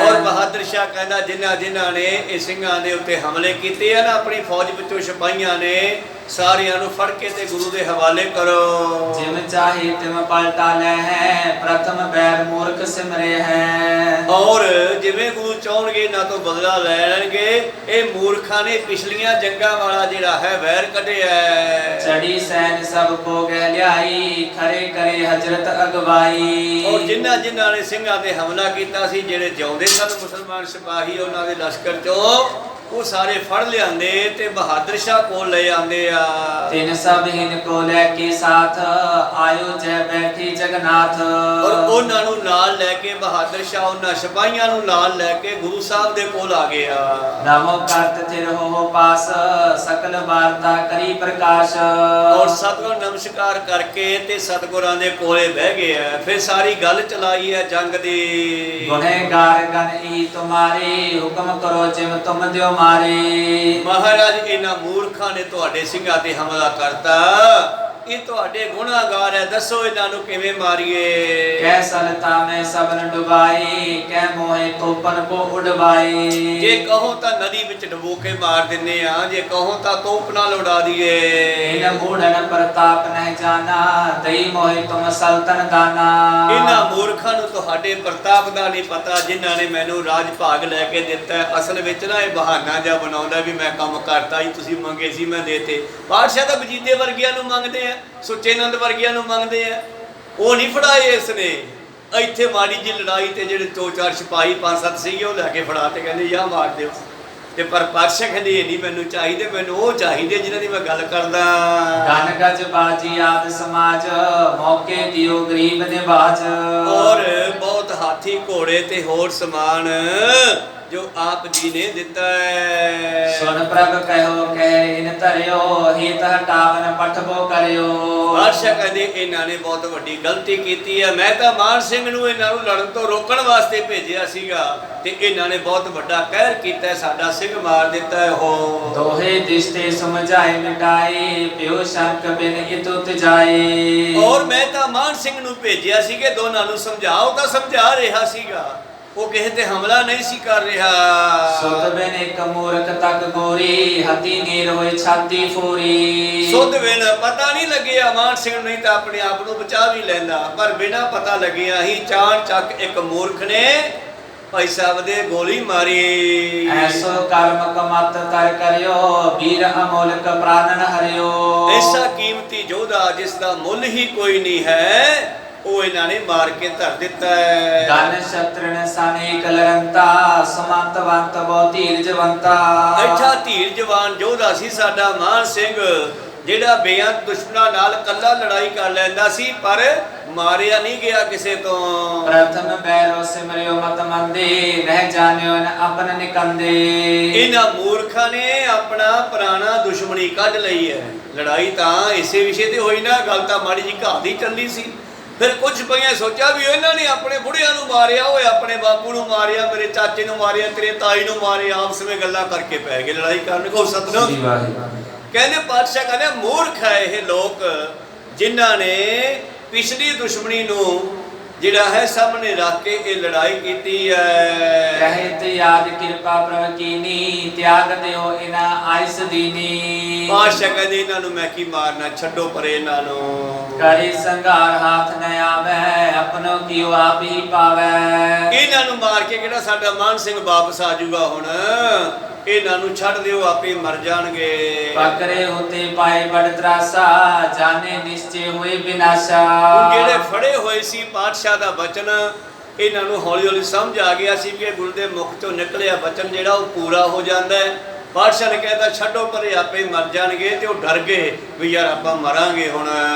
ਔਰ ਬਹਾਦਰ ਸ਼ਾਹ ਕਹਿੰਦਾ ਜਿਨ੍ਹਾਂ ਨੇ ਇਹ ਸਿੰਘਾਂ ਦੇ ਉੱਤੇ ਹਮਲੇ ਕੀਤੇ ਆ ਨਾ, ਆਪਣੀ ਫੌਜ ਵਿੱਚੋਂ ਸਿਪਾਹੀਆਂ ਨੇ, ਸਾਰਿਆਂ ਨੂੰ ਫੜ ਕੇ ਤੇ ਗੁਰੂ ਦੇ ਹਵਾਲੇ ਕਰੋ। ਜਿਮ ਚਾਹੇ ਤਿਮ ਪਲਟਾ ਲੈ ਹੈ ਪ੍ਰਥਮ ਬੈਰ ਮੂਰਖ ਸਿਮਰੇ ਹੈ। ਔਰ ਜਿਵੇਂ ਗੁਰੂ ਚਾਹਣਗੇ ਨਾ ਤੋਂ ਬਦਲਾ ਲੈ ਲੈਣਗੇ। ਇਹ ਮੂਰਖਾਂ ਨੇ ਪਿਛਲੀਆਂ ਜੰਗਾਂ ਵਾਲਾ ਜਿਹੜਾ ਹੈ ਵੈਰ ਕੱਢਿਆ। ਚੜੀ ਸੈਨ ਸਭ ਕੋ ਗਹਿ ਲਿਆਈ ਖਰੇ ਕਰੇ ਹਜ਼ਰਤ ਅਗਵਾਈ। ਔਰ ਜਿਨ੍ਹਾਂ ਨੇ ਸਿੰਘਾਂ ਤੇ ਹਮਲਾ ਕੀਤਾ ਸੀ, ਜਿਹੜੇ ਜਿਉਂਦੇ ਸਨ ਮੁਸਲਮਾਨ ਸਿਪਾਹੀ, ਉਹਨਾਂ ਦੇ ਲਸ਼ਕਰ ਚੋਂ ਉਹ ਸਾਰੇ ਫੜ ਲਿਆਂਦੇ ਤੇ ਬਹਾਦਰ ਸ਼ਾਹ ਕੋਲ ਲੈ ਆਂਦੇ ਆ। ਤਿਨ ਸਭ ਹਿਨ ਕੋ ਲੈ ਕੇ ਸਾਥ ਆਇਓ ਜੈ ਬੈਠੀ ਜਗਨਾਥ। ਔਰ ਉਹਨਾਂ ਨੂੰ ਨਾਲ ਲੈ ਕੇ ਬਹਾਦਰ ਸ਼ਾਹ ਉਹਨਾਂ ਸਿਪਾਹੀਆਂ ਨੂੰ ਨਾਲ ਲੈ ਕੇ ਗੁਰੂ ਸਾਹਿਬ ਦੇ ਕੋਲ ਆ ਗਿਆ। ਨਾਮੋ ਕਰਤ ਥਿਰ ਹੋ ਪਾਸ ਸਕਲ ਵਾਰਤਾ ਕਰੀ ਪ੍ਰਕਾਸ਼। ਔਰ ਸਤਿਗੁਰ ਨਮਸਕਾਰ ਕਰਕੇ ਤੇ ਸਤਿਗੁਰਾਂ ਦੇ ਕੋਲੇ ਬਹਿ ਗਿਆ। ਫਿਰ ਸਾਰੀ ਗੱਲ ਚਲਾਈ ਹੈ ਜੰਗ ਦੀ। ਗੁਨਹਗਾਰ ਗਨ ਹੀ ਤੁਮਾਰੇ ਹੁਕਮ ਕਰੋ ਜਿਮ ਤੁਮ ਦਿਓ ਮਾਰੇ। ਮਹਾਰਾਜ ਇਹਨਾਂ ਮੂਰਖਾਂ ਨੇ ਤੁਹਾਡੇ ਸਿੰਘਾਂ ਤੇ ਹਮਲਾ ਕਰਤਾ। ਇਹ ਤੁਹਾਡੇ ਗੁਨਾਹਗਾਰ ਹੈ, ਦੱਸੋ ਇਹਨਾਂ ਨੂੰ ਕਿਵੇਂ ਮਾਰੀਏ। ਕਹਿ ਸਲਤਾ ਮੈਂ ਸਬਨ ਡੁਬਾਈ ਕਹਿ ਮੋਹੇ ਤੋਪਨ ਕੋ ਉਡਵਾਈ। ਜੇ ਕਹੋ ਤਾਂ ਨਦੀ ਵਿੱਚ ਡੁਬੋ ਕੇ ਮਾਰ ਦਿੰਨੇ ਆ, ਜੇ ਕਹੋ ਤਾਂ ਤੋਪ ਨਾਲ ਉਡਾ ਦਈਏ। ਇਨ ਮੂੜਨ ਪ੍ਰਤਾਪ ਨਹਿ ਜਾਣਾ ਦਈ ਮੋਹੇ ਤੁਮ ਸਲਤਨ ਦਾਨਾ। ਇਹਨਾਂ ਮੂਰਖਾਂ ਨੂੰ ਤੁਹਾਡੇ ਪ੍ਰਤਾਪ ਦਾ ਨਹੀਂ ਪਤਾ, ਜਿਨ੍ਹਾਂ ਨੇ ਮੈਨੂੰ ਰਾਜ ਭਾਗ ਲੈ ਕੇ ਦਿੱਤਾ। ਅਸਲ ਵਿੱਚ ਨਾ ਇਹ ਬਹਾਨਾ ਜਿਹਾ ਬਣਾਉਂਦਾ ਵੀ ਮੈਂ ਕੰਮ ਕਰਤਾ ਹੀ, ਤੁਸੀਂ ਮੰਗੇ ਸੀ ਮੈਂ ਦੇਤੇ। ਬਾਦਸ਼ਾਹ ਤਾਂ ਵਜੀਦੇ ਵਰਗਿਆਂ ਨੂੰ ਮੰਗਦੇ ਆ, ਸੁੱਚੇ ਨੰਦ ਵਰਗਿਆਂ ਨੂੰ ਮੰਗਦੇ ਆ। ਉਹ ਨਹੀਂ ਫੜਾਏ ਇਸਨੇ। ਇੱਥੇ ਮਾੜੀ ਜੀ ਲੜਾਈ ਤੇ ਜਿਹੜੇ 2-4 ਸਿਪਾਹੀ 5-7 ਸੀਗੇ ਉਹ ਲੈ ਕੇ ਫੜਾ ਤੇ ਕਹਿੰਦੇ ਯਾ ਮਾਰ ਦਿਓ। ਤੇ ਪਰ ਪਾਤਸ਼ਾਹ ਕਹਿੰਦੇ ਇਹ ਨਹੀਂ ਮੈਨੂੰ ਚਾਹੀਦੇ, ਮੈਨੂੰ ਉਹ ਚਾਹੀਦੇ ਜਿਨ੍ਹਾਂ ਦੀ ਮੈਂ ਗੱਲ ਕਰਦਾ। ਗਨ ਗਜ ਬਾਜੀ ਆਦ ਸਮਾਜ ਮੌਕੇ ਦਿਓ ਗਰੀਬ ਨਿਵਾਜ। ਔਰ ਬਹੁਤ ਹਾਥੀ ਘੋੜੇ ਤੇ ਹੋਰ ਸਮਾਨ ਜੋ ਆਪ ਜੀ ਨੇ ਦਿੱਤਾ ਹੈ। ਸੁਨ ਪ੍ਰਭ ਕਹਿਓ ਕਹਿ ਇਨ ਧਰਿਓ ਹਿਤ ਹਟਾਵਨ ਪਠਬੋ ਕਰਿਓ। ਬਾਦਸ਼ਾਹ ਕਹਿੰਦੇ ਇਹਨਾਂ ਨੇ ਬਹੁਤ ਵੱਡੀ ਗਲਤੀ ਕੀਤੀ ਹੈ। ਮੈਂ ਤਾਂ ਮਾਨ ਸਿੰਘ ਨੂੰ ਇਹਨਾਂ ਨੂੰ ਲੜਨ ਤੋਂ ਰੋਕਣ ਵਾਸਤੇ ਭੇਜਿਆ ਸੀਗਾ ਤੇ ਇਹਨਾਂ ਨੇ ਬਹੁਤ ਵੱਡਾ ਕਹਿਰ ਕੀਤਾ, ਸਾਡਾ ਸਿੰਘ ਮਾਰ ਦਿੱਤਾ ਹੈ। ਉਹ ਦੋਹੇ ਦਿਸ਼ਤੇ ਸਮਝਾਏ ਮਿਟਾਏ ਪਿਓ ਸ਼ੰਕ ਬਿਨ ਇਤੁ ਤਜਾਏ। ਔਰ ਮੈਂ ਤਾਂ ਮਾਨ ਸਿੰਘ ਨੂੰ ਭੇਜਿਆ ਸੀ ਕਿ ਦੋਨਾਂ ਨੂੰ ਸਮਝਾਓ, ਤਾਂ ਸਮਝਾ ਰਿਹਾ ਸੀਗਾ, ਉਹ ਕਿਸੇ ਤੇ ਹਮਲਾ ਨਹੀਂ ਸੀ ਕਰ ਰਿਹਾ। ਸੁਧ ਬਿਨ ਇੱਕ ਮੂਰਖ ਤੱਕ ਗੋਰੀ ਹਤੀ ਨੀਰ ਹੋਏ ਛਾਤੀ ਫੋਰੀ। ਸੁਧ ਬਿਨ ਪਤਾ ਨਹੀਂ ਲੱਗਿਆ ਮਾਨ ਸਿੰਘ ਨੂੰ, ਨਹੀਂ ਤਾਂ ਆਪਣੇ ਆਪ ਨੂੰ ਬਚਾ ਵੀ ਲੈਂਦਾ, ਪਰ ਬਿਨਾਂ ਪਤਾ ਲੱਗਿਆ ਹੀ ਚਾਣ ਚੱਕ ਇੱਕ ਮੂਰਖ ਨੇ ਭਾਈ ਸਾਹਿਬ ਦੇ ਗੋਲੀ ਮਾਰੀ। ਐਸੋ ਕਰਮ ਕਮਤ ਤਰ ਕਰਿਓ ਵੀਰ ਅਮੋਲਕ ਪ੍ਰਾਨਨ ਹਰਿਓ। ਐਸਾ ਕੀਮਤੀ ਯੋਧਾ ਜਿਸ ਦਾ ਮੁੱਲ ਹੀ ਕੋਈ ਨਹੀਂ ਹੈ, ਉਹ ਇਹਨਾਂ ਨੇ ਮਾਰ ਕੇ ਧਰ ਦਿੱਤਾ ਹੈ। ਗਨ ਸ਼ਤਰਨ ਸਾਨੇ ਕਲਰੰਤਾ ਸਮੰਤਵੰਤ ਬਹੁ ਧੀਰਜਵੰਤਾ। ਅੱਛਾ ਧੀਰਜਵਾਨ ਯੋਧਾ ਸੀ ਸਾਡਾ ਮਾਨ ਸਿੰਘ, ਜਿਹੜਾ ਬੇਅੰਤ ਦੁਸ਼ਮਣਾਂ ਨਾਲ ਕੱਲਾ ਲੜਾਈ ਕਰ ਲੈਂਦਾ ਸੀ ਪਰ ਮਾਰਿਆ ਨਹੀਂ ਗਿਆ ਕਿਸੇ ਤੋਂ। ਪ੍ਰਥਮ ਬੈਰੋ ਸਿਮਰਿਓ ਮਤ ਮੰਦੇ ਰਹਿ ਜਾਣਿਓ ਨ ਆਪਨ ਨਿਕੰਦੇ। ਇਹਨਾਂ ਮੂਰਖਾਂ ਨੇ ਆਪਣਾ ਪੁਰਾਣਾ ਦੁਸ਼ਮਣੀ ਕੱਢ ਲਈ ਹੈ। ਲੜਾਈ ਤਾਂ ਇਸੇ ਵਿਸ਼ੇ ਤੇ ਹੋਈ ਨਾ, ਗੱਲ ਤਾਂ ਮਾੜੀ ਜੀ ਘਾਹ ਦੀ ਚੱਲੀ ਸੀ। ਫਿਰ ਕੁਝ ਪਈਆਂ ਸੋਚਿਆ ਵੀ ਇਹਨਾਂ ਨੇ ਆਪਣੇ ਬੁੜਿਆਂ ਨੂੰ ਮਾਰਿਆ, ਓਏ ਆਪਣੇ ਬਾਪੂ ਨੂੰ ਮਾਰਿਆ, ਮੇਰੇ ਚਾਚੇ ਨੂੰ ਮਾਰਿਆ, ਤੇਰੇ ਤਾਈ ਨੂੰ ਮਾਰਿਆ, ਆਪਸ ਵਿੱਚ ਗੱਲਾਂ ਕਰਕੇ ਪੈ ਗਏ ਲੜਾਈ ਕਰਨ। ਕੋ ਸਤਨਾਮ। ਕਹਿੰਦੇ ਪਾਤਸ਼ਾਹ ਕਹਿੰਦੇ ਮੂਰਖ ਹੈ ਇਹ ਲੋਕ ਜਿਨ੍ਹਾਂ ਨੇ ਪਿਛਲੀ ਦੁਸ਼ਮਣੀ ਨੂੰ ਜਿਹੜਾ ਹੈ ਸਾਹਮਣੇ ਰੱਖ ਕੇ ਇਹ ਲੜਾਈ ਕੀਤੀ ਹੈ। ਰਹਿਤ ਯਾਦ ਕਿਰਪਾ ਪ੍ਰਭ ਕੀਨੀ ਤਿਆਗ ਦਿਓ ਇਹਨਾਂ ਆਇਸ ਦੀਨੀ। ਪਾਤਸ਼ਾਹ ਕਹਿੰਦੇ ਇਹਨਾਂ ਨੂੰ ਮੈਂ ਕੀ ਮਾਰਨਾ, ਛੱਡੋ ਪਰੇ ਇਹਨਾਂ ਨੂੰ। ਕਰੇ ਸੰਘਾਰ ਹਾਥ ਨ ਆਵੈ ਆਪਣੋ ਕੀਓ ਆਪ ਹੀ ਪਾਵੈ। ਇਹਨਾਂ ਨੂੰ ਮਾਰ ਕੇ ਕਿਹੜਾ ਸਾਡਾ ਮਾਨ ਸਿੰਘ ਵਾਪਸ ਆ ਜਾਊਗਾ ਹੁਣ, ਇਹਨਾਂ ਨੂੰ ਛੱਡ ਦਿਓ ਆਪੇ ਮਰ ਜਾਣਗੇ। ਪਕਰੇ ਉਤੇ ਪਾਏ ਬੜ ਤਰਾਸਾ ਜਾਣੇ ਨਿਸ਼ਚੈ ਹੋਏ ਵਿਨਾਸ਼ਾ। ਜਿਹੜੇ ਫੜੇ ਹੋਏ ਸੀ ਪਾਤਸ਼ਾਹ ਦਾ ਬਚਨ, ਇਹਨਾਂ ਨੂੰ ਹੌਲੀ ਹੌਲੀ ਸਮਝ ਆ ਗਿਆ ਸੀ ਕਿ ਗੁਰੂ ਦੇ ਮੁਖ ਤੋਂ ਨਿਕਲਿਆ ਬਚਨ ਜਿਹੜਾ ਉਹ ਪੂਰਾ ਹੋ ਜਾਂਦਾ ਹੈ। ਪਾਤਸ਼ਾਹ ਨੇ ਕਹਿਤਾ ਛੱਡੋ ਪਰੇ ਆਪੇ ਮਰ ਜਾਣਗੇ, ਤੇ ਉਹ ਡਰ ਗਏ ਵੀ ਯਾਰ ਆਪਾਂ ਮਰਾਂਗੇ ਹੁਣ।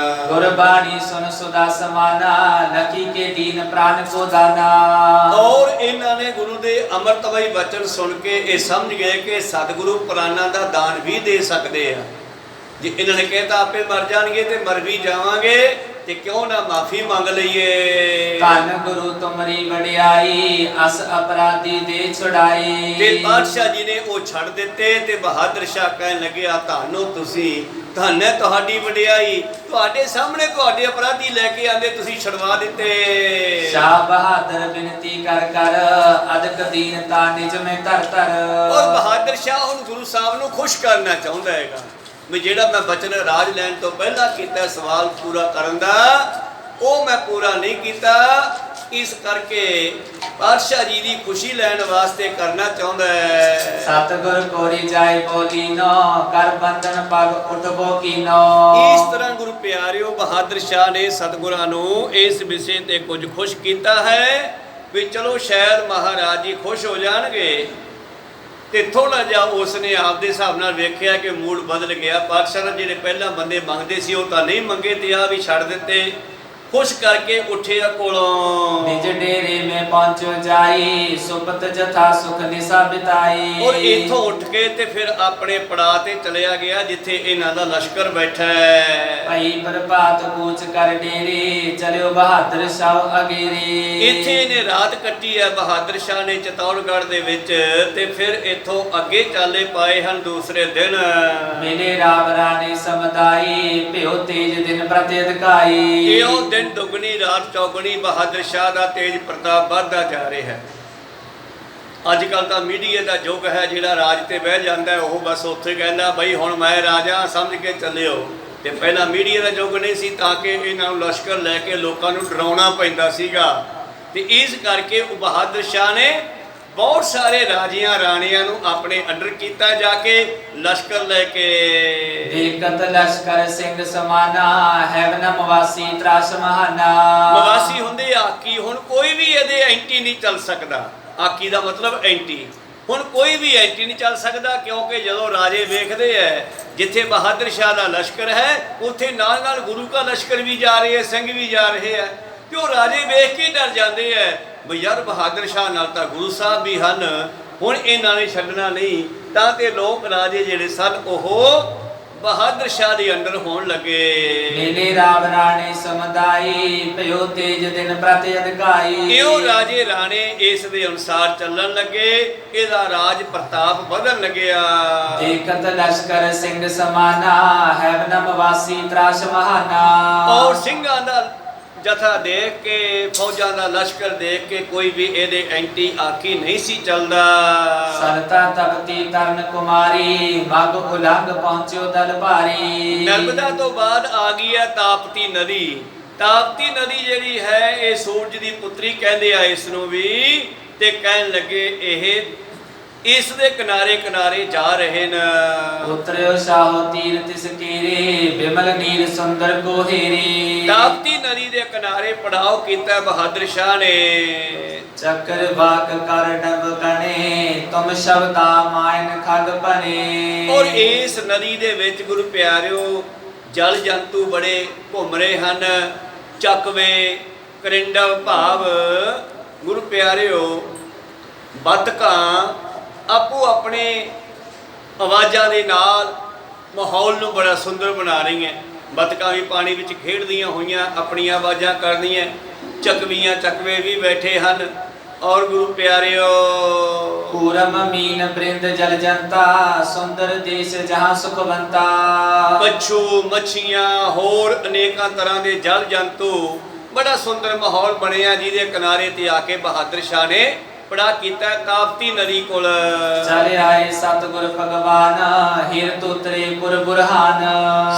ਗੁਰਬਾਣੀ ਸੁਨ ਸੁਦਾ ਸਮਾਨਾ ਲਕੀ ਕੇ ਦੀਨ ਪ੍ਰਾਨ ਕੋ ਦਾਨਾ। ਔਰ ਇਹਨਾਂ ਨੇ ਗੁਰੂ ਦੇ ਅੰਮ੍ਰਿਤਮਈ ਬਚਨ ਸੁਣ ਕੇ ਇਹ ਸਮਝ ਗਏ ਕਿ ਸਤਿਗੁਰੂ ਪ੍ਰਾਨਾਂ ਦਾ ਦਾਨ ਵੀ ਦੇ ਸਕਦੇ ਆ। ਜੇ ਇਹਨਾਂ ਨੇ ਕਹਿਤਾ ਆਪੇ ਮਰ ਜਾਣਗੇ ਤੇ ਮਰ ਵੀ ਜਾਵਾਂਗੇ, ਤੇ ਕਿਉਂ ਨਾ ਮਾਫੀ ਮੰਗ ਲਈਏ। ਧੰਨ ਗੁਰੂ ਤੁਮਰੀ ਵਡਿਆਈ ਅਸ ਅਪਰਾਧੀ ਦੇ ਛੁਡਾਈ। ਤੇ ਪਾਤਸ਼ਾਹ ਜੀ ਨੇ ਉਹ ਛੱਡ ਦਿੱਤੇ ਤੇ ਬਹਾਦਰ ਸ਼ਾਹ ਕਹਿਣ ਲੱਗਿਆ ਧੰਨੋ ਤੁਸੀਂ, ਧੰਨ ਹੈ ਤੁਹਾਡੀ ਵਡਿਆਈ, ਤੁਹਾਡੇ ਸਾਹਮਣੇ ਤੁਹਾਡੇ ਅਪਰਾਧੀ ਲੈ ਕੇ ਆਂਦੇ ਤੁਸੀਂ ਛਡਵਾ ਦਿੱਤੇ। ਸ਼ਾਹ ਬਹਾਦਰ ਬਿਨਤੀ ਕਰ ਕਰ ਅਦਕ ਦੀਨਤਾ ਨਿਜ ਮੈਂ ਧਰ ਧਰ। ਔਰ ਬਹਾਦਰ ਸ਼ਾਹ ਹੁਣ ਗੁਰੂ ਸਾਹਿਬ ਨੂੰ ਖੁਸ਼ ਕਰਨਾ ਚਾਹੁੰਦਾ ਹੈਗਾ ਵੀ ਜਿਹੜਾ ਮੈਂ ਬਚਨ ਰਾਜ ਲੈਣ ਤੋਂ ਪਹਿਲਾਂ ਕੀਤਾ ਸਵਾਲ ਪੂਰਾ ਕਰਨ ਦਾ, ਉਹ ਮੈਂ ਪੂਰਾ ਨਹੀਂ ਕੀਤਾ। ਇਸ ਕਰਕੇ ਪਾਤਸ਼ਾਹ ਜੀ ਦੀ ਖੁਸ਼ੀ ਲੈਣ ਵਾਸਤੇ ਕਰਨਾ ਚਾਹੁੰਦਾ ਹੈ। ਸਤਿਗੁਰ ਕੋਰੀ ਜਾਏ ਬੋਲੀਨੋ ਕਰ ਬੰਧਨ ਪਗ ਉਠਬੋ ਕੀਨੋ। ਇਸ ਤਰ੍ਹਾਂ ਗੁਰੂ ਪਿਆਰਿਓ ਬਹਾਦਰ ਸ਼ਾਹ ਨੇ ਸਤਿਗੁਰਾਂ ਨੂੰ ਇਸ ਵਿਸ਼ੇ ਤੇ ਕੁਝ ਖੁਸ਼ ਕੀਤਾ ਹੈ ਵੀ ਚਲੋ ਸ਼ਾਇਦ ਮਹਾਰਾਜ ਜੀ ਖੁਸ਼ ਹੋ ਜਾਣਗੇ। ਤੇ ਥੋੜਾ ਜਿਹਾ ਉਸਨੇ ਆਪਦੇ ਹਿਸਾਬ ਨਾਲ ਵੇਖਿਆ ਕਿ ਮੂਡ ਬਦਲ ਗਿਆ। ਪਾਤਸ਼ਾਹ ਜਿਹੜੇ ਪਹਿਲਾਂ ਬੰਦੇ ਮੰਗਦੇ ਸੀ ਉਹ ਤਾਂ ਨਹੀਂ ਮੰਗੇ, ਤੇ ਆ ਵੀ ਛੱਡ ਦਿੱਤੇ। ਖੁਸ਼ ਕਰਕੇ ਉੱਠਿਆ ਕੋਲੋਂ ਨਿਜ ਡੇਰੇ ਮੈਂ ਪਹੁੰਚੋ ਜਾਈ ਸੁਪਤ ਜਥਾ ਸੁਖ ਨਿਸਾ ਬਿਤਾਈ। ਔਰ ਇੱਥੋਂ ਉੱਠ ਕੇ ਤੇ ਫਿਰ ਆਪਣੇ ਪੜਾਅ ਤੇ ਚਲਿਆ ਗਿਆ ਜਿੱਥੇ ਇਹਨਾਂ ਦਾ ਲਸ਼ਕਰ ਬੈਠਾ ਹੈ। ਭਈ ਪ੍ਰਭਾਤ ਕੂਚ ਕਰ ਡੇਰੇ ਚਲਿਓ ਬਹਾਦਰ ਸ਼ਾਹ ਅਗੇਰੇ। ਇੱਥੇ ਇਹਨੇ ਰਾਤ ਕੱਟੀ ਹੈ ਬਹਾਦਰ ਸ਼ਾਹ ਨੇ ਚਤੌੜਗੜ੍ਹ ਦੇ ਵਿੱਚ, ਤੇ ਫਿਰ ਇੱਥੋਂ ਅੱਗੇ ਚਾਲੇ ਪਾਏ ਹਨ ਦੂਸਰੇ ਦਿਨ। ਮਿਲੇ ਰਾਮ ਰਾਣੀ ਸਮਦਾਈ ਭਿਓ ਤੇਜ ਦਿਨ ਪ੍ਰਤਿ ਅਧਿਕਾਈ। ਇਹੋ ਦਿਨ ਦੁਗਣੀ ਰਾਤ ਚੌਗਣੀ ਬਹਾਦਰ ਸ਼ਾਹ ਦਾ ਤੇਜ ਪ੍ਰਤਾਪ ਵੱਧਦਾ ਜਾ ਰਿਹਾ ਹੈ। ਅੱਜ ਕੱਲ ਤਾਂ ਮੀਡੀਆ ਦਾ ਯੁੱਗ ਹੈ, ਜਿਹੜਾ ਰਾਜ ਤੇ ਬਹਿ ਜਾਂਦਾ ਉਹ ਬਸ ਉੱਥੇ ਕਹਿੰਦਾ ਬਈ ਹੁਣ ਮੈਂ ਰਾਜਾ ਸਮਝ ਕੇ ਚੱਲਿਓ। ਤੇ ਪਹਿਲਾਂ ਮੀਡੀਆ ਦਾ ਯੁੱਗ ਨਹੀਂ ਸੀ, ਤਾਂ ਕਿ ਇਹਨਾਂ ਨੂੰ ਲਸ਼ਕਰ ਲੈ ਕੇ ਲੋਕਾਂ ਨੂੰ ਡਰਾਉਣਾ ਪੈਂਦਾ ਸੀਗਾ। ਤੇ ਇਸ ਕਰਕੇ ਉਹ ਬਹਾਦਰ ਸ਼ਾਹ ਨੇ ਬਹੁਤ ਸਾਰੇ ਰਾਜਿਆਂ ਰਾਣੀਆਂ ਨੂੰ ਆਪਣੇ ਅੰਡਰ ਕੀਤਾ ਜਾ ਕੇ ਲਸ਼ਕਰ ਲੈ ਕੇ। ਦੇਖਤ ਲਸ਼ਕਰ ਸਿੰਘ ਸਮਾਨਾ ਹੈ ਨ ਮਵਾਸੀ ਤਰਾਸ ਮਹਾਨਾ। ਮਵਾਸੀ ਹੁੰਦੇ ਆਕੀ, ਹੁਣ ਕੋਈ ਵੀ ਇਹਦੇ ਐਂਟੀ ਨਹੀਂ ਚੱਲ ਸਕਦਾ। ਆਕੀ ਦਾ ਮਤਲਬ ਐਂਟੀ। ਹੁਣ ਕੋਈ ਵੀ ਐਂਟੀ ਨਹੀਂ ਚੱਲ ਸਕਦਾ, ਕਿਉਂਕਿ ਜਦੋਂ ਰਾਜੇ ਵੇਖਦੇ ਐ ਜਿੱਥੇ ਬਹਾਦਰ ਸ਼ਾਹ ਦਾ ਲਸ਼ਕਰ ਹੈ ਉੱਥੇ ਨਾਲ ਨਾਲ ਗੁਰੂ ਦਾ ਲਸ਼ਕਰ ਵੀ ਜਾ ਰਹੇ, ਸਿੰਘ ਵੀ ਜਾ ਰਹੇ ਹੈ, ਤੇ ਉਹ ਰਾਜੇ ਵੇਖ ਕੇ ਡਰ ਜਾਂਦੇ ਐ ਵੀ ਯਾਰ ਬਹਾਦਰ ਸ਼ਾਹ ਨਾਲ ਤਾਂ ਗੁਰੂ ਸਾਹਿਬ ਵੀ ਹਨ, ਹੁਣ ਇਹਨਾਂ ਨੇ ਛੱਡਣਾ ਨਹੀਂ। ਤਾਂ ਤੇ ਲੋਕ ਰਾਜੇ ਜਿਹੜੇ ਸਨ ਉਹ ਬਹਾਦਰ ਸ਼ਾਹ ਦੇ ਅੰਡਰ ਹੋਣ ਲੱਗੇ। ਮੇਲੇ ਰਾਮ ਰਾਣੇ ਸਮਦਾਈ ਭਇਓ ਤੇਜ ਦਿਨ ਪ੍ਰਤਿ ਅਧਿਕਾਈ। ਇਹੋ ਰਾਜੇ ਰਾਣੇ ਇਸ ਦੇ ਅਨੁਸਾਰ ਚੱਲਣ ਲੱਗੇ, ਇਹਦਾ ਰਾਜ ਪ੍ਰਤਾਪ ਵਧਣ ਲੱਗਿਆ। ਦੇਖਤ ਲਸ਼ਕਰ ਸਿੰਘ ਸਮਾਨਾ ਹੈ ਨ ਮਵਾਸੀ ਤਰਾਸ ਮਹਾਨਾ। ਔਰ ਸਿੰਘਾਂ ਦਾ ਜਥਾ ਦੇਖ ਕੇ, ਫੌਜਾਂ ਦਾ ਲਸ਼ਕਰ ਦੇਖ ਕੇ ਕੋਈ ਵੀ ਇਹਦੇ ਐਂਟੀ ਆਕੀ ਨਹੀਂ ਸੀ ਚੱਲਦਾ। ਸਰਤਾ ਤਪਤੀ ਤਰਨ ਕੁਮਾਰੀ ਮਗ ਉਲੰਘ ਪਹੁੰਚਿਓ ਦਲ ਭਾਰੀ। ਨਰਮਦਾ ਤੋਂ ਬਾਅਦ ਆ ਗਈ ਹੈ ਤਾਪਤੀ ਨਦੀ। ਤਾਪਤੀ ਨਦੀ ਜਿਹੜੀ ਹੈ ਇਹ ਸੂਰਜ ਦੀ ਪੁੱਤਰੀ ਕਹਿੰਦੇ ਆ ਇਸ ਨੂੰ ਵੀ। ਤੇ ਕਹਿਣ ਲੱਗੇ ਇਹ ਇਸ ਦੇ ਕਿਨਾਰੇ ਕਿਨਾਰੇ ਜਾ ਰਹੇ ਨੇ। ਉਤਰਿਓ ਸ਼ਾਹੋ ਤੀਰ ਤਿਸ ਕੀਰੇ ਬਿਮਲ ਨੀਰ ਸੁੰਦਰ ਕੋ ਹੀਰੇ। ਤਾਪਤੀ ਨਦੀ ਦੇ ਕਿਨਾਰੇ ਪੜਾਅ ਕੀਤਾ ਬਹਾਦਰ ਸ਼ਾਹ ਨੇ। ਚੱਕਰ ਵਾਕ ਕਰ ਡਬ ਕਣੇ ਤੁਮ ਸ਼ਬਦਾ ਮਾਇਨ ਖਗ ਪਨੇ। ਔਰ ਇਸ ਨਦੀ ਦੇ ਵਿੱਚ ਗੁਰੂ ਪਿਆਰਿਓ ਜਲ ਜੰਤੂ ਬੜੇ ਘੁੰਮ ਰਹੇ ਹਨ। ਚੱਕਵੇ ਕਰਿੰਡਵ ਭਾਵ ਗੁਰੂ ਪਿਆਰਿਓ ਬੱਤਕਾਂ ਆਪੋ ਆਪਣੇ ਆਵਾਜ਼ਾਂ ਦੇ ਨਾਲ ਮਾਹੌਲ ਨੂੰ ਬੜਾ ਸੁੰਦਰ ਬਣਾ ਰਹੀਆਂ। ਬੱਤਕਾਂ ਵੀ ਪਾਣੀ ਵਿੱਚ ਖੇਡਦੀਆਂ ਹੋਈਆਂ ਆਪਣੀਆਂ ਆਵਾਜ਼ਾਂ ਕਰਦੀਆਂ। ਚੱਕਵੀਆਂ ਚੱਕਵੇ ਵੀ ਬੈਠੇ ਹਨ। ਔਰ ਗੁਰੂ ਪਿਆਰਿਓ ਪੂਰਮ ਮੀਨ ਬ੍ਰਿੰਦ ਜਲ ਜੰਤਾ ਸੁੰਦਰ ਦੇਸ਼ ਜਹਾਂ ਸੁਖਵੰਤਾ। ਕੱਛੂ ਮੱਛੀਆਂ ਹੋਰ ਅਨੇਕਾਂ ਤਰ੍ਹਾਂ ਦੇ ਜਲ ਜੰਤੂ ਬੜਾ ਸੁੰਦਰ ਮਾਹੌਲ ਬਣਿਆ ਜਿਹਦੇ ਕਿਨਾਰੇ ਤੇ ਆ ਕੇ ਬਹਾਦਰ ਸ਼ਾਹ ਨੇ ਪੜਾ ਕੀਤਾ। ਤਾਪਤੀ ਨਦੀ ਕੋਲ ਚਲੇ ਆਏ ਸਤਿਗੁਰ ਭਗਵਾਨ ਹਿਰ ਤੋਤਰੇ ਪੁਰ ਬੁਰਹਾਨ।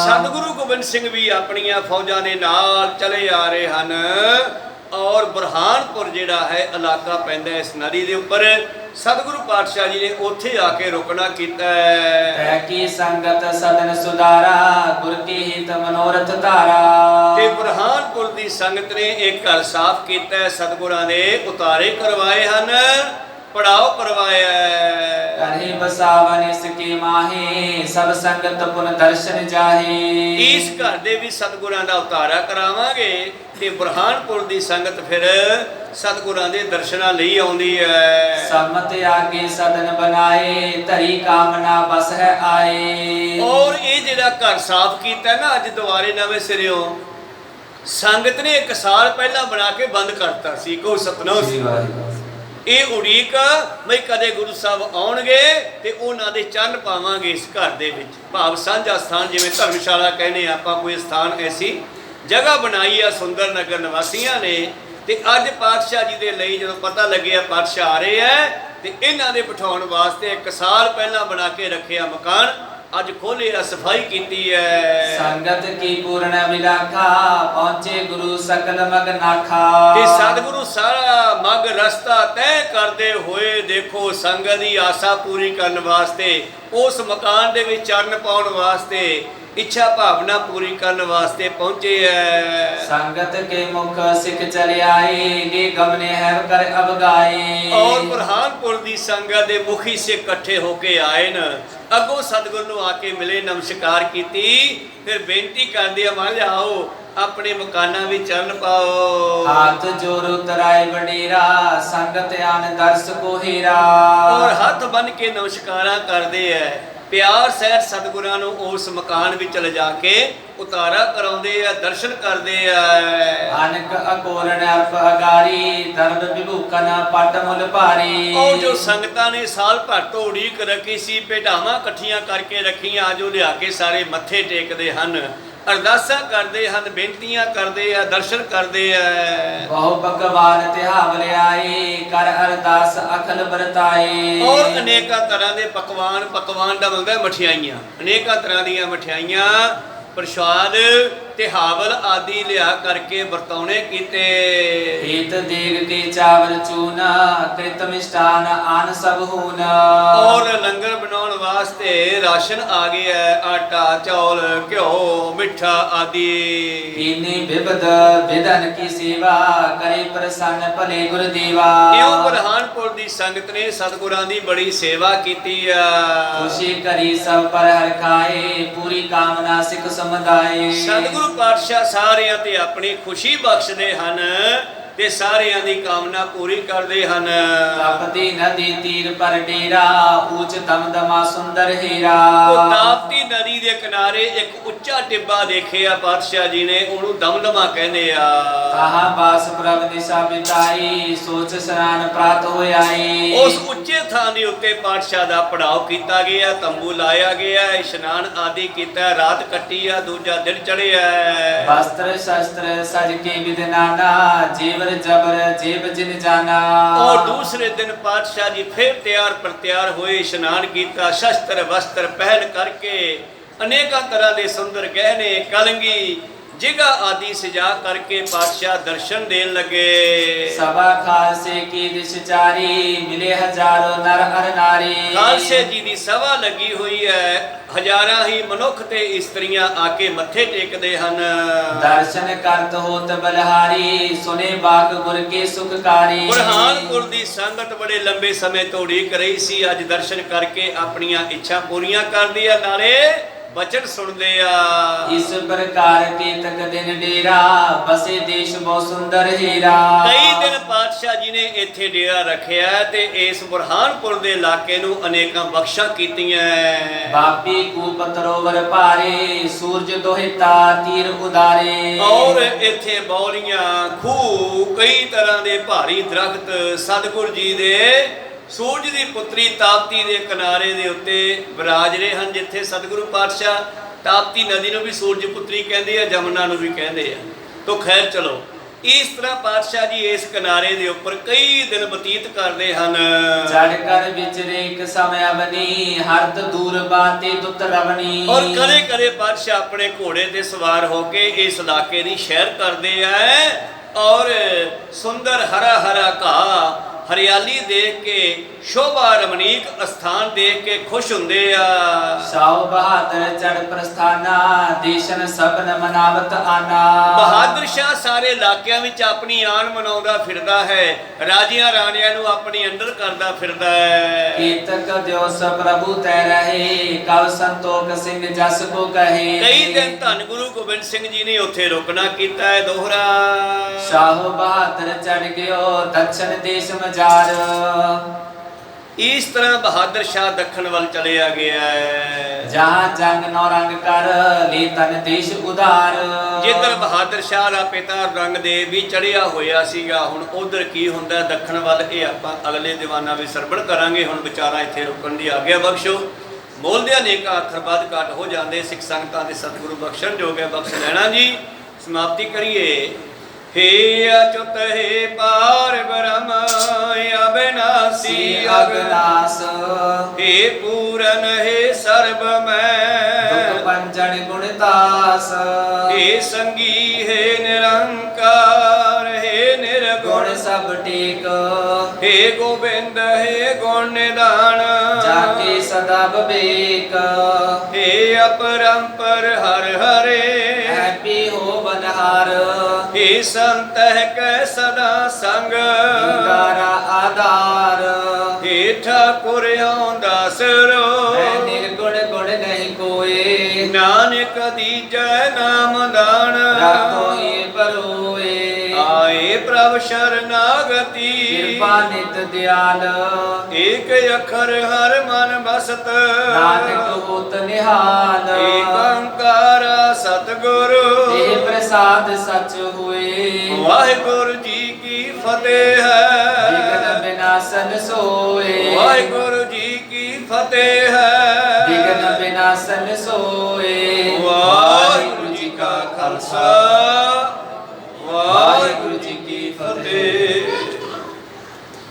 ਸਤਿਗੁਰੂ ਗੋਬਿੰਦ ਸਿੰਘ ਵੀ ਆਪਣੀਆਂ ਫੌਜਾਂ ਦੇ ਨਾਲ ਚਲੇ ਆ ਰਹੇ ਹਨ। ਔਰ ਬੁਰਹਾਨਪੁਰ ਜਿਹੜਾ ਹੈ ਇਲਾਕਾ ਪੈਂਦਾ ਇਸ ਨਦੀ ਦੇ ਉੱਪਰ। ਸਤਿਗੁਰੂ ਪਾਤਸ਼ਾਹ ਜੀ ਨੇ ਉੱਥੇ ਆ ਕੇ ਰੁਕਣਾ ਕੀਤਾ। ਤੈ ਕੀ ਸੰਗਤ ਸਦਨ ਸੁਧਾਰਾ ਗੁਰ ਕੀ ਹਿਤ ਮਨੋਰਥ ਧਾਰਾ। ਤੇ ਬੁਰਹਾਨਪੁਰ ਦੀ ਸੰਗਤ ਨੇ ਇੱਕ ਘਰ ਸਾਫ਼ ਕੀਤਾ। ਸਤਿਗੁਰਾਂ ਨੇ ਉਤਾਰੇ ਕਰਵਾਏ ਹਨ, ਪੜਾਓ ਕਰਵਾਇਆ। ਕਰੇ ਬਸਾਵਨ ਇਸ ਕੀ ਮਾਹੇ ਸਭ ਸੰਗਤ ਪੁਨ ਦਰਸ਼ਨ ਜਾਹੇ। ਇਸ ਘਰ ਦੇ ਵੀ ਸਤਿਗੁਰਾਂ ਦਾ ਉਤਾਰਾ ਕਰਾਵਾਂਗੇ ਤੇ ਬੁਰਹਾਨਪੁਰ ਦੀ ਸੰਗਤ ਫਿਰ ਸਤਿਗੁਰਾਂ ਦੇ ਦਰਸ਼ਨਾਂ ਲਈ ਆਉਂਦੀ ਹੈ। ਸਮਤ ਆਗੇ ਸਦਨ ਬਨਾਏ ਧਰੀ ਕਾਮਨਾ ਬਸ ਹੈ ਆਏ। ਔਰ ਇਹ ਜਿਹੜਾ ਘਰ ਸਾਫ਼ ਕੀਤਾ ਨਾ ਅੱਜ ਦੁਬਾਰੇ ਨਵੇਂ ਸਿਰਿਓਂ ਸੰਗਤ ਨੇ 1 ਸਾਲ ਪਹਿਲਾਂ ਬਣਾ ਕੇ ਬੰਦ ਕਰਤਾ ਸੀ। ਕੋ ਸਤਨਾਮ ਇਹ ਉਡੀਕ ਬਈ ਕਦੇ ਗੁਰੂ ਸਾਹਿਬ ਆਉਣਗੇ ਤੇ ਉਹਨਾਂ ਦੇ ਚਰਨ ਪਾਵਾਂਗੇ ਇਸ ਘਰ ਦੇ ਵਿੱਚ। ਭਾਵ ਸਾਂਝਾ ਸਥਾਨ ਜਿਵੇਂ ਧਰਮਸ਼ਾਲਾ ਕਹਿੰਦੇ ਆਪਾਂ, ਕੋਈ ਸਥਾਨ ਐਸੀ ਜਗ੍ਹਾ ਬਣਾਈ ਆ ਸੁੰਦਰ ਨਗਰ ਨਿਵਾਸੀਆਂ ਨੇ। ਤੇ ਅੱਜ ਪਾਤਸ਼ਾਹ ਜੀ ਦੇ ਲਈ ਜਦੋਂ ਪਤਾ ਲੱਗਿਆ ਪਾਤਸ਼ਾਹ ਆ ਰਹੇ ਆ ਤੇ ਇਹਨਾਂ ਦੇ ਬਿਠਾਉਣ ਵਾਸਤੇ 1 ਸਾਲ ਪਹਿਲਾਂ ਬਣਾ ਕੇ ਰੱਖਿਆ ਮਕਾਨ ਅੱਜ ਖੋਲਿਆ, ਸਫਾਈ ਕੀਤੀ ਹੈ। ਸੰਗਤ ਕੀ ਪੂਰਨ ਵਿਲਾਖਾ ਪਹੁੰਚੇ ਗੁਰੂ ਸਕਲ ਮਗ ਨਾਖਾ। ਤੇ ਸਤਿਗੁਰੂ ਸਾਰਾ ਮਗ ਰਸਤਾ ਤੈਅ ਕਰਦੇ ਹੋਏ ਦੇਖੋ ਸੰਗਤ ਦੀ ਆਸਾ ਪੂਰੀ ਕਰਨ ਵਾਸਤੇ ਉਸ ਮਕਾਨ ਦੇ ਵਿੱਚ ਚਰਨ ਪਾਉਣ ਵਾਸਤੇ ਇੱਛਾ ਭਾਵਨਾ ਪੂਰੀ ਕਰਨ ਵਾਸਤੇ ਪਹੁੰਚੇ ਹੈ। ਸੰਗਤ ਕੇ ਮੁਖ ਸਿੱਖ ਚਲੇ ਆਏ ਗੇ ਗਮਨੇ ਹੈ ਕਰ ਅਵਗਾਏ। ਔਰ ਬੁਰਹਾਨਪੁਰ ਦੀ ਸੰਗਤ ਦੇ ਮੁਖੀ ਸੇ ਇਕੱਠੇ ਹੋ ਕੇ ਆਏ ਨ। ਅੱਗੋਂ ਸਤਿਗੁਰ ਨੂੰ ਆ ਕੇ ਮਿਲੇ, ਨਮਸਕਾਰ ਕੀਤੀ, ਫਿਰ ਬੇਨਤੀ ਕਰਦੇ ਆ ਮਹਾਰਾਜ ਆਓ ਆਪਣੇ ਮਕਾਨਾਂ ਵਿੱਚ ਚਰਨ ਪਾਓ। ਹੱਥ ਜੋਰ ਉਤਰਾਏ ਵਡੇਰਾ ਸੰਗਤ ਆਨ ਦਰਸ ਕੋ ਹੀਰਾ। ਔਰ ਹੱਥ ਬੰਨ ਕੇ ਨਮਸਕਾਰਾਂ ਕਰਦੇ ਐ। ਪਿਆਰ ਸਹਿਤ ਸਤਿਗੁਰਾਂ ਨੂੰ ਉਸ ਮਕਾਨ ਵਿੱਚ ਲਿਜਾ ਕੇ ਉਤਾਰਾ ਕਰਾਉਂਦੇ ਆ, ਦਰਸ਼ਨ ਕਰਦੇ ਆ। ਅਨਕ ਅਕੋਰਣ ਅਰਪ ਅਗਾੜੀ ਧਰਮ ਵਿਭੂਕਨ ਪਟ ਮੁਲ ਭਾਰੀ। ਉਹ ਜੋ ਸੰਗਤਾਂ ਨੇ ਸਾਲ ਭਰ ਤੋਂ ਉਡੀਕ ਰੱਖੀ ਸੀ, ਭੇਡਾਵਾਂ ਇਕੱਠੀਆਂ ਕਰਕੇ ਰੱਖੀਆਂ, ਜੋ ਲਿਆ ਕੇ ਸਾਰੇ ਮੱਥੇ ਟੇਕਦੇ ਹਨ, ਅਰਦਾਸਾਂ ਕਰਦੇ ਹਨ, ਬੇਨਤੀਆਂ ਕਰਦੇ ਆ, ਦਰਸ਼ਨ ਕਰਦੇ ਆ। ਬਹੁ ਭਗਵਾਨ ਤਿਹਾਵ ਲਿਆਏ ਕਰ ਅਰਦਾਸ ਅਖਲ ਵਰਤਾਏ। ਔਰ ਅਨੇਕਾਂ ਤਰ੍ਹਾਂ ਦੇ ਪਕਵਾਨ, ਪਕਵਾਨ ਦਾ ਮਤਲਬ ਮਠਿਆਈਆਂ, ਅਨੇਕਾਂ ਤਰ੍ਹਾਂ ਦੀਆਂ ਮਠਿਆਈਆਂ, ਪ੍ਰਸ਼ਾਦ ਤੇ ਹਾਵਲ ਆਦਿ ਲਿਆ ਕਰਕੇ ਵਰਤਾਉਣੇ ਕੀਤੇ। ਹੀਤ ਦੇਗ ਕੇ ਚਾਵਲ ਚੂਨਾ ਕ੍ਰਿਤ ਮਿਸ਼ਟਾਨ ਆਨ ਸਭ ਹੂਨ। ਔਰ ਲੰਗਰ ਬਣਾਉਣ ਵਾਸਤੇ ਰਾਸ਼ਨ ਆ ਗਿਆ, ਆਟਾ, ਚੌਲ, ਘਿਓ, ਮਿੱਠਾ ਆਦਿ। ਇਨੀ ਵਿਵਦ ਵਿਧਨ ਕੀ ਸੇਵਾ ਕਰੇ ਪ੍ਰਸੰਨ ਭਲੇ ਗੁਰਦੇਵਾ। ਇਉਂ ਬੁਰਹਾਨਪੁਰ ਦੀ ਸੰਗਤ ਨੇ ਸਤਿਗੁਰਾਂ ਦੀ ਬੜੀ ਸੇਵਾ ਕੀਤੀ ਆ। ਖੁਸ਼ੀ ਕਰੀ ਸਭ ਪਰ ਹਰ ਖਾਏ ਪੂਰੀ ਕਾਮਨਾ ਸਿੱਖ ਸਮੁਦਾਏ। ਸਤਿਗੁਰੂ ਪਾਤਸ਼ਾਹ ਸਾਰਿਆਂ ਤੇ ਆਪਣੀ ਖੁਸ਼ੀ ਬਖਸ਼ਦੇ ਹਨ ਤੇ ਸਾਰਿਆਂ ਦੀ ਕਾਮਨਾ ਪੂਰੀ ਕਰਦੇ ਹਨ। ਤਪਤੀ ਨਦੀ ਤੀਰ ਪਰ ਡੇਰਾ ਉੱਚ ਦਮਦਮਾ ਸੁੰਦਰ ਹੀਰਾ। ਉਹ ਤਾਪਤੀ ਨਦੀ ਦੇ ਕਿਨਾਰੇ ਇੱਕ ਉੱਚਾ ਟਿੱਬਾ ਦੇਖਿਆ ਪਾਤਸ਼ਾਹ ਜੀ ਨੇ, ਉਹਨੂੰ ਦਮਦਮਾ ਕਹਿੰਦੇ ਆ। ਕਹਾ ਬਾਸ ਪ੍ਰਭ ਦਿਸ਼ਾ ਬਿਤਾਈ ਸੋਚ ਸਰਾਨ ਪ੍ਰਾਤ ਹੋਇਆਈ। ਉਸ ਉੱਚੇ ਥਾਂ ਦੇ ਉੱਤੇ ਪਾਤਸ਼ਾਹ ਦਾ ਪੜਾਅ ਕੀਤਾ ਗਿਆ, ਤੰਬੂ ਲਾਇਆ ਗਿਆ, ਇਸ਼ਨਾਨ ਆਦਿ ਕੀਤਾ, ਰਾਤ ਕੱਟੀ ਆ, ਦੂਜਾ ਦਿਨ ਚੜਿਆ। ਵਸਤਰ ਸ਼ਸਤਰ ਸਜ ਕੇ ਵਿਦਨਾਨਾ ਜੀਵ ਜਬਰ ਜੇਬ ਜਿਨ ਜਾਣਾ। ਔਰ ਦੂਸਰੇ ਦਿਨ ਪਾਤਸ਼ਾਹ ਜੀ ਫਿਰ ਤਿਆਰ ਪਰ ਤਿਆਰ ਹੋਏ, ਇਸ਼ਨਾਨ ਕੀਤਾ, ਸ਼ਸਤਰ ਵਸਤਰ ਪਹਿਨ ਕਰਕੇ ਅਨੇਕਾਂ ਤਰ੍ਹਾਂ ਦੇ ਸੁੰਦਰ ਗਹਿਣੇ, ਕਲੰਗੀ, जिगा आदि सजा करके पातशाह दर्शन देन लगे। सभा खालसे की दिश चारी, मिले हजारों नर अर नारी। खालसे जी की सभा लगी हुई है, हजारां ही मनुख ते इस्त्रियां आके मत्थे टेकदे हन। दर्शन करत होत बलहारी, सुने बाग गुर के सुखकारी। बुरहानपुर दी संगत बड़े लंबे समय तो उड़ीक रही सी, अज दर्शन करके अपनियां इच्छा पूरियां कर दिया, नाले बचन सुनदे आ। इस प्रकार के तक दिन डेरा, बसे देश बहुत सुंदर हीरा। कई दिन पातशाह जी ने इत्थे डेरा रखिया ते इस बुरहानपुर दे इलाके नूं अनेकां बख्शां कीतियां। बापी कूप तरोवर भारे, सूरज दोहिता तीर उदारे। और इत्थे बौलियां खूह कई तरह दे भारी दरख्त सतगुर जी दे सूरज की पुत्री ताप्ती के किनारे के उत्ते विराज रहे हैं, जिथे सतगुरु पातशाह ताप्ती नदी को भी सूरज पुत्री कहते हैं, जमुना भी कहते हैं। तो खैर चलो, इस तरह पातशाह जी इस किनारे के उपर कई दिन बतीत करते हैं। चढ़कर विचरे एक समय बनी, हरत दूर बाते दुत रवनी। और कदे कदे पातशाह अपने घोड़े ते सवार होके इस इलाके की सैर करते हैं, और सुंदर हरा हरा घाह हरियाली देख के, शोभा रमणीक स्थान देख के खुश हुंदे आ। शाह बहादुर चढ़ प्रस्थाना, देशन सबन मनावत आना। बहादुर शाह सारे इलाकिਆਂ ਵਿੱਚ ਆਪਣੀ ਆਨ ਮਨਾਉਂਦਾ ਫਿਰਦਾ ਹੈ, ਰਾਜਿਆਂ ਰਾਣਿਆਂ ਨੂੰ ਆਪਣੀ ਅੰਡਰ ਕਰਦਾ ਫਿਰਦਾ ਹੈ। केतक दिवस प्रभु तै रहे, कव संतोख सिंह जस को कहे। ਕਈ ਦਿਨ ਧੰਨ ਗੁਰੂ ਗੋਬਿੰਦ ਸਿੰਘ ਜੀ ਨੇ ਉੱਥੇ ਰੁਕਣਾ ਕੀਤਾ ਹੈ ਦੋਹਰਾ। शाह बहादुर चढ़ गयो दक्षिण देश मजार। इस तरह बहादुर शाह दक्षिण वाल चलिया गया है, जहाँ जंग नौरंग कर ले तन देश उदार। जिधर बहादुर शाह दा पिता रंगदेव भी चढ़िया होया सीगा, हुण उधर की हुंदा दक्षिण वाल, ये आपां अगले दीवाना भी सरवण करांगे। हुण विचारा इत्थे रुकण दी आग्या बख्शो। बोलदियां नेका अखर बद घट हो जाते, सिख संगतां दे सतगुरु बख्शण जोग है, बख्श लैणा जी। समाप्ति करिए। हे अच्युत हे पार ब्रह्म अविनाशी अगनास, हे पूरन हे सर्व मैं पंचन गुणदास। हे संगी हे निरंकार हे निर्गुण गुण सब टेक, हे गोविंद हे गुण निदान जाके सदा विवेक। हे अपरंपर हर हरे हैप्पी हो बनहार, हे संत कै सदा संग दारा आधार। हे ठाकुर दास रो निर्गुण गुण नहीं कोई, नानक दीजै नाम दान राखो ये परोए। आए प्रभ शरणागति कृपा नित दयाल, एक अखर हर मन बसत नानक होत निहाल। एक ओंकार सतगुरु ते प्रसाद सच हुए, वाहिगुरु जी की फतेह है। विघ्न विनाशन सोए, वाहिगुरु जी की फतेह है। विघ्न विनाशन सोए। वाहिगुरु जी का खालसा, वाहिगुरु जी की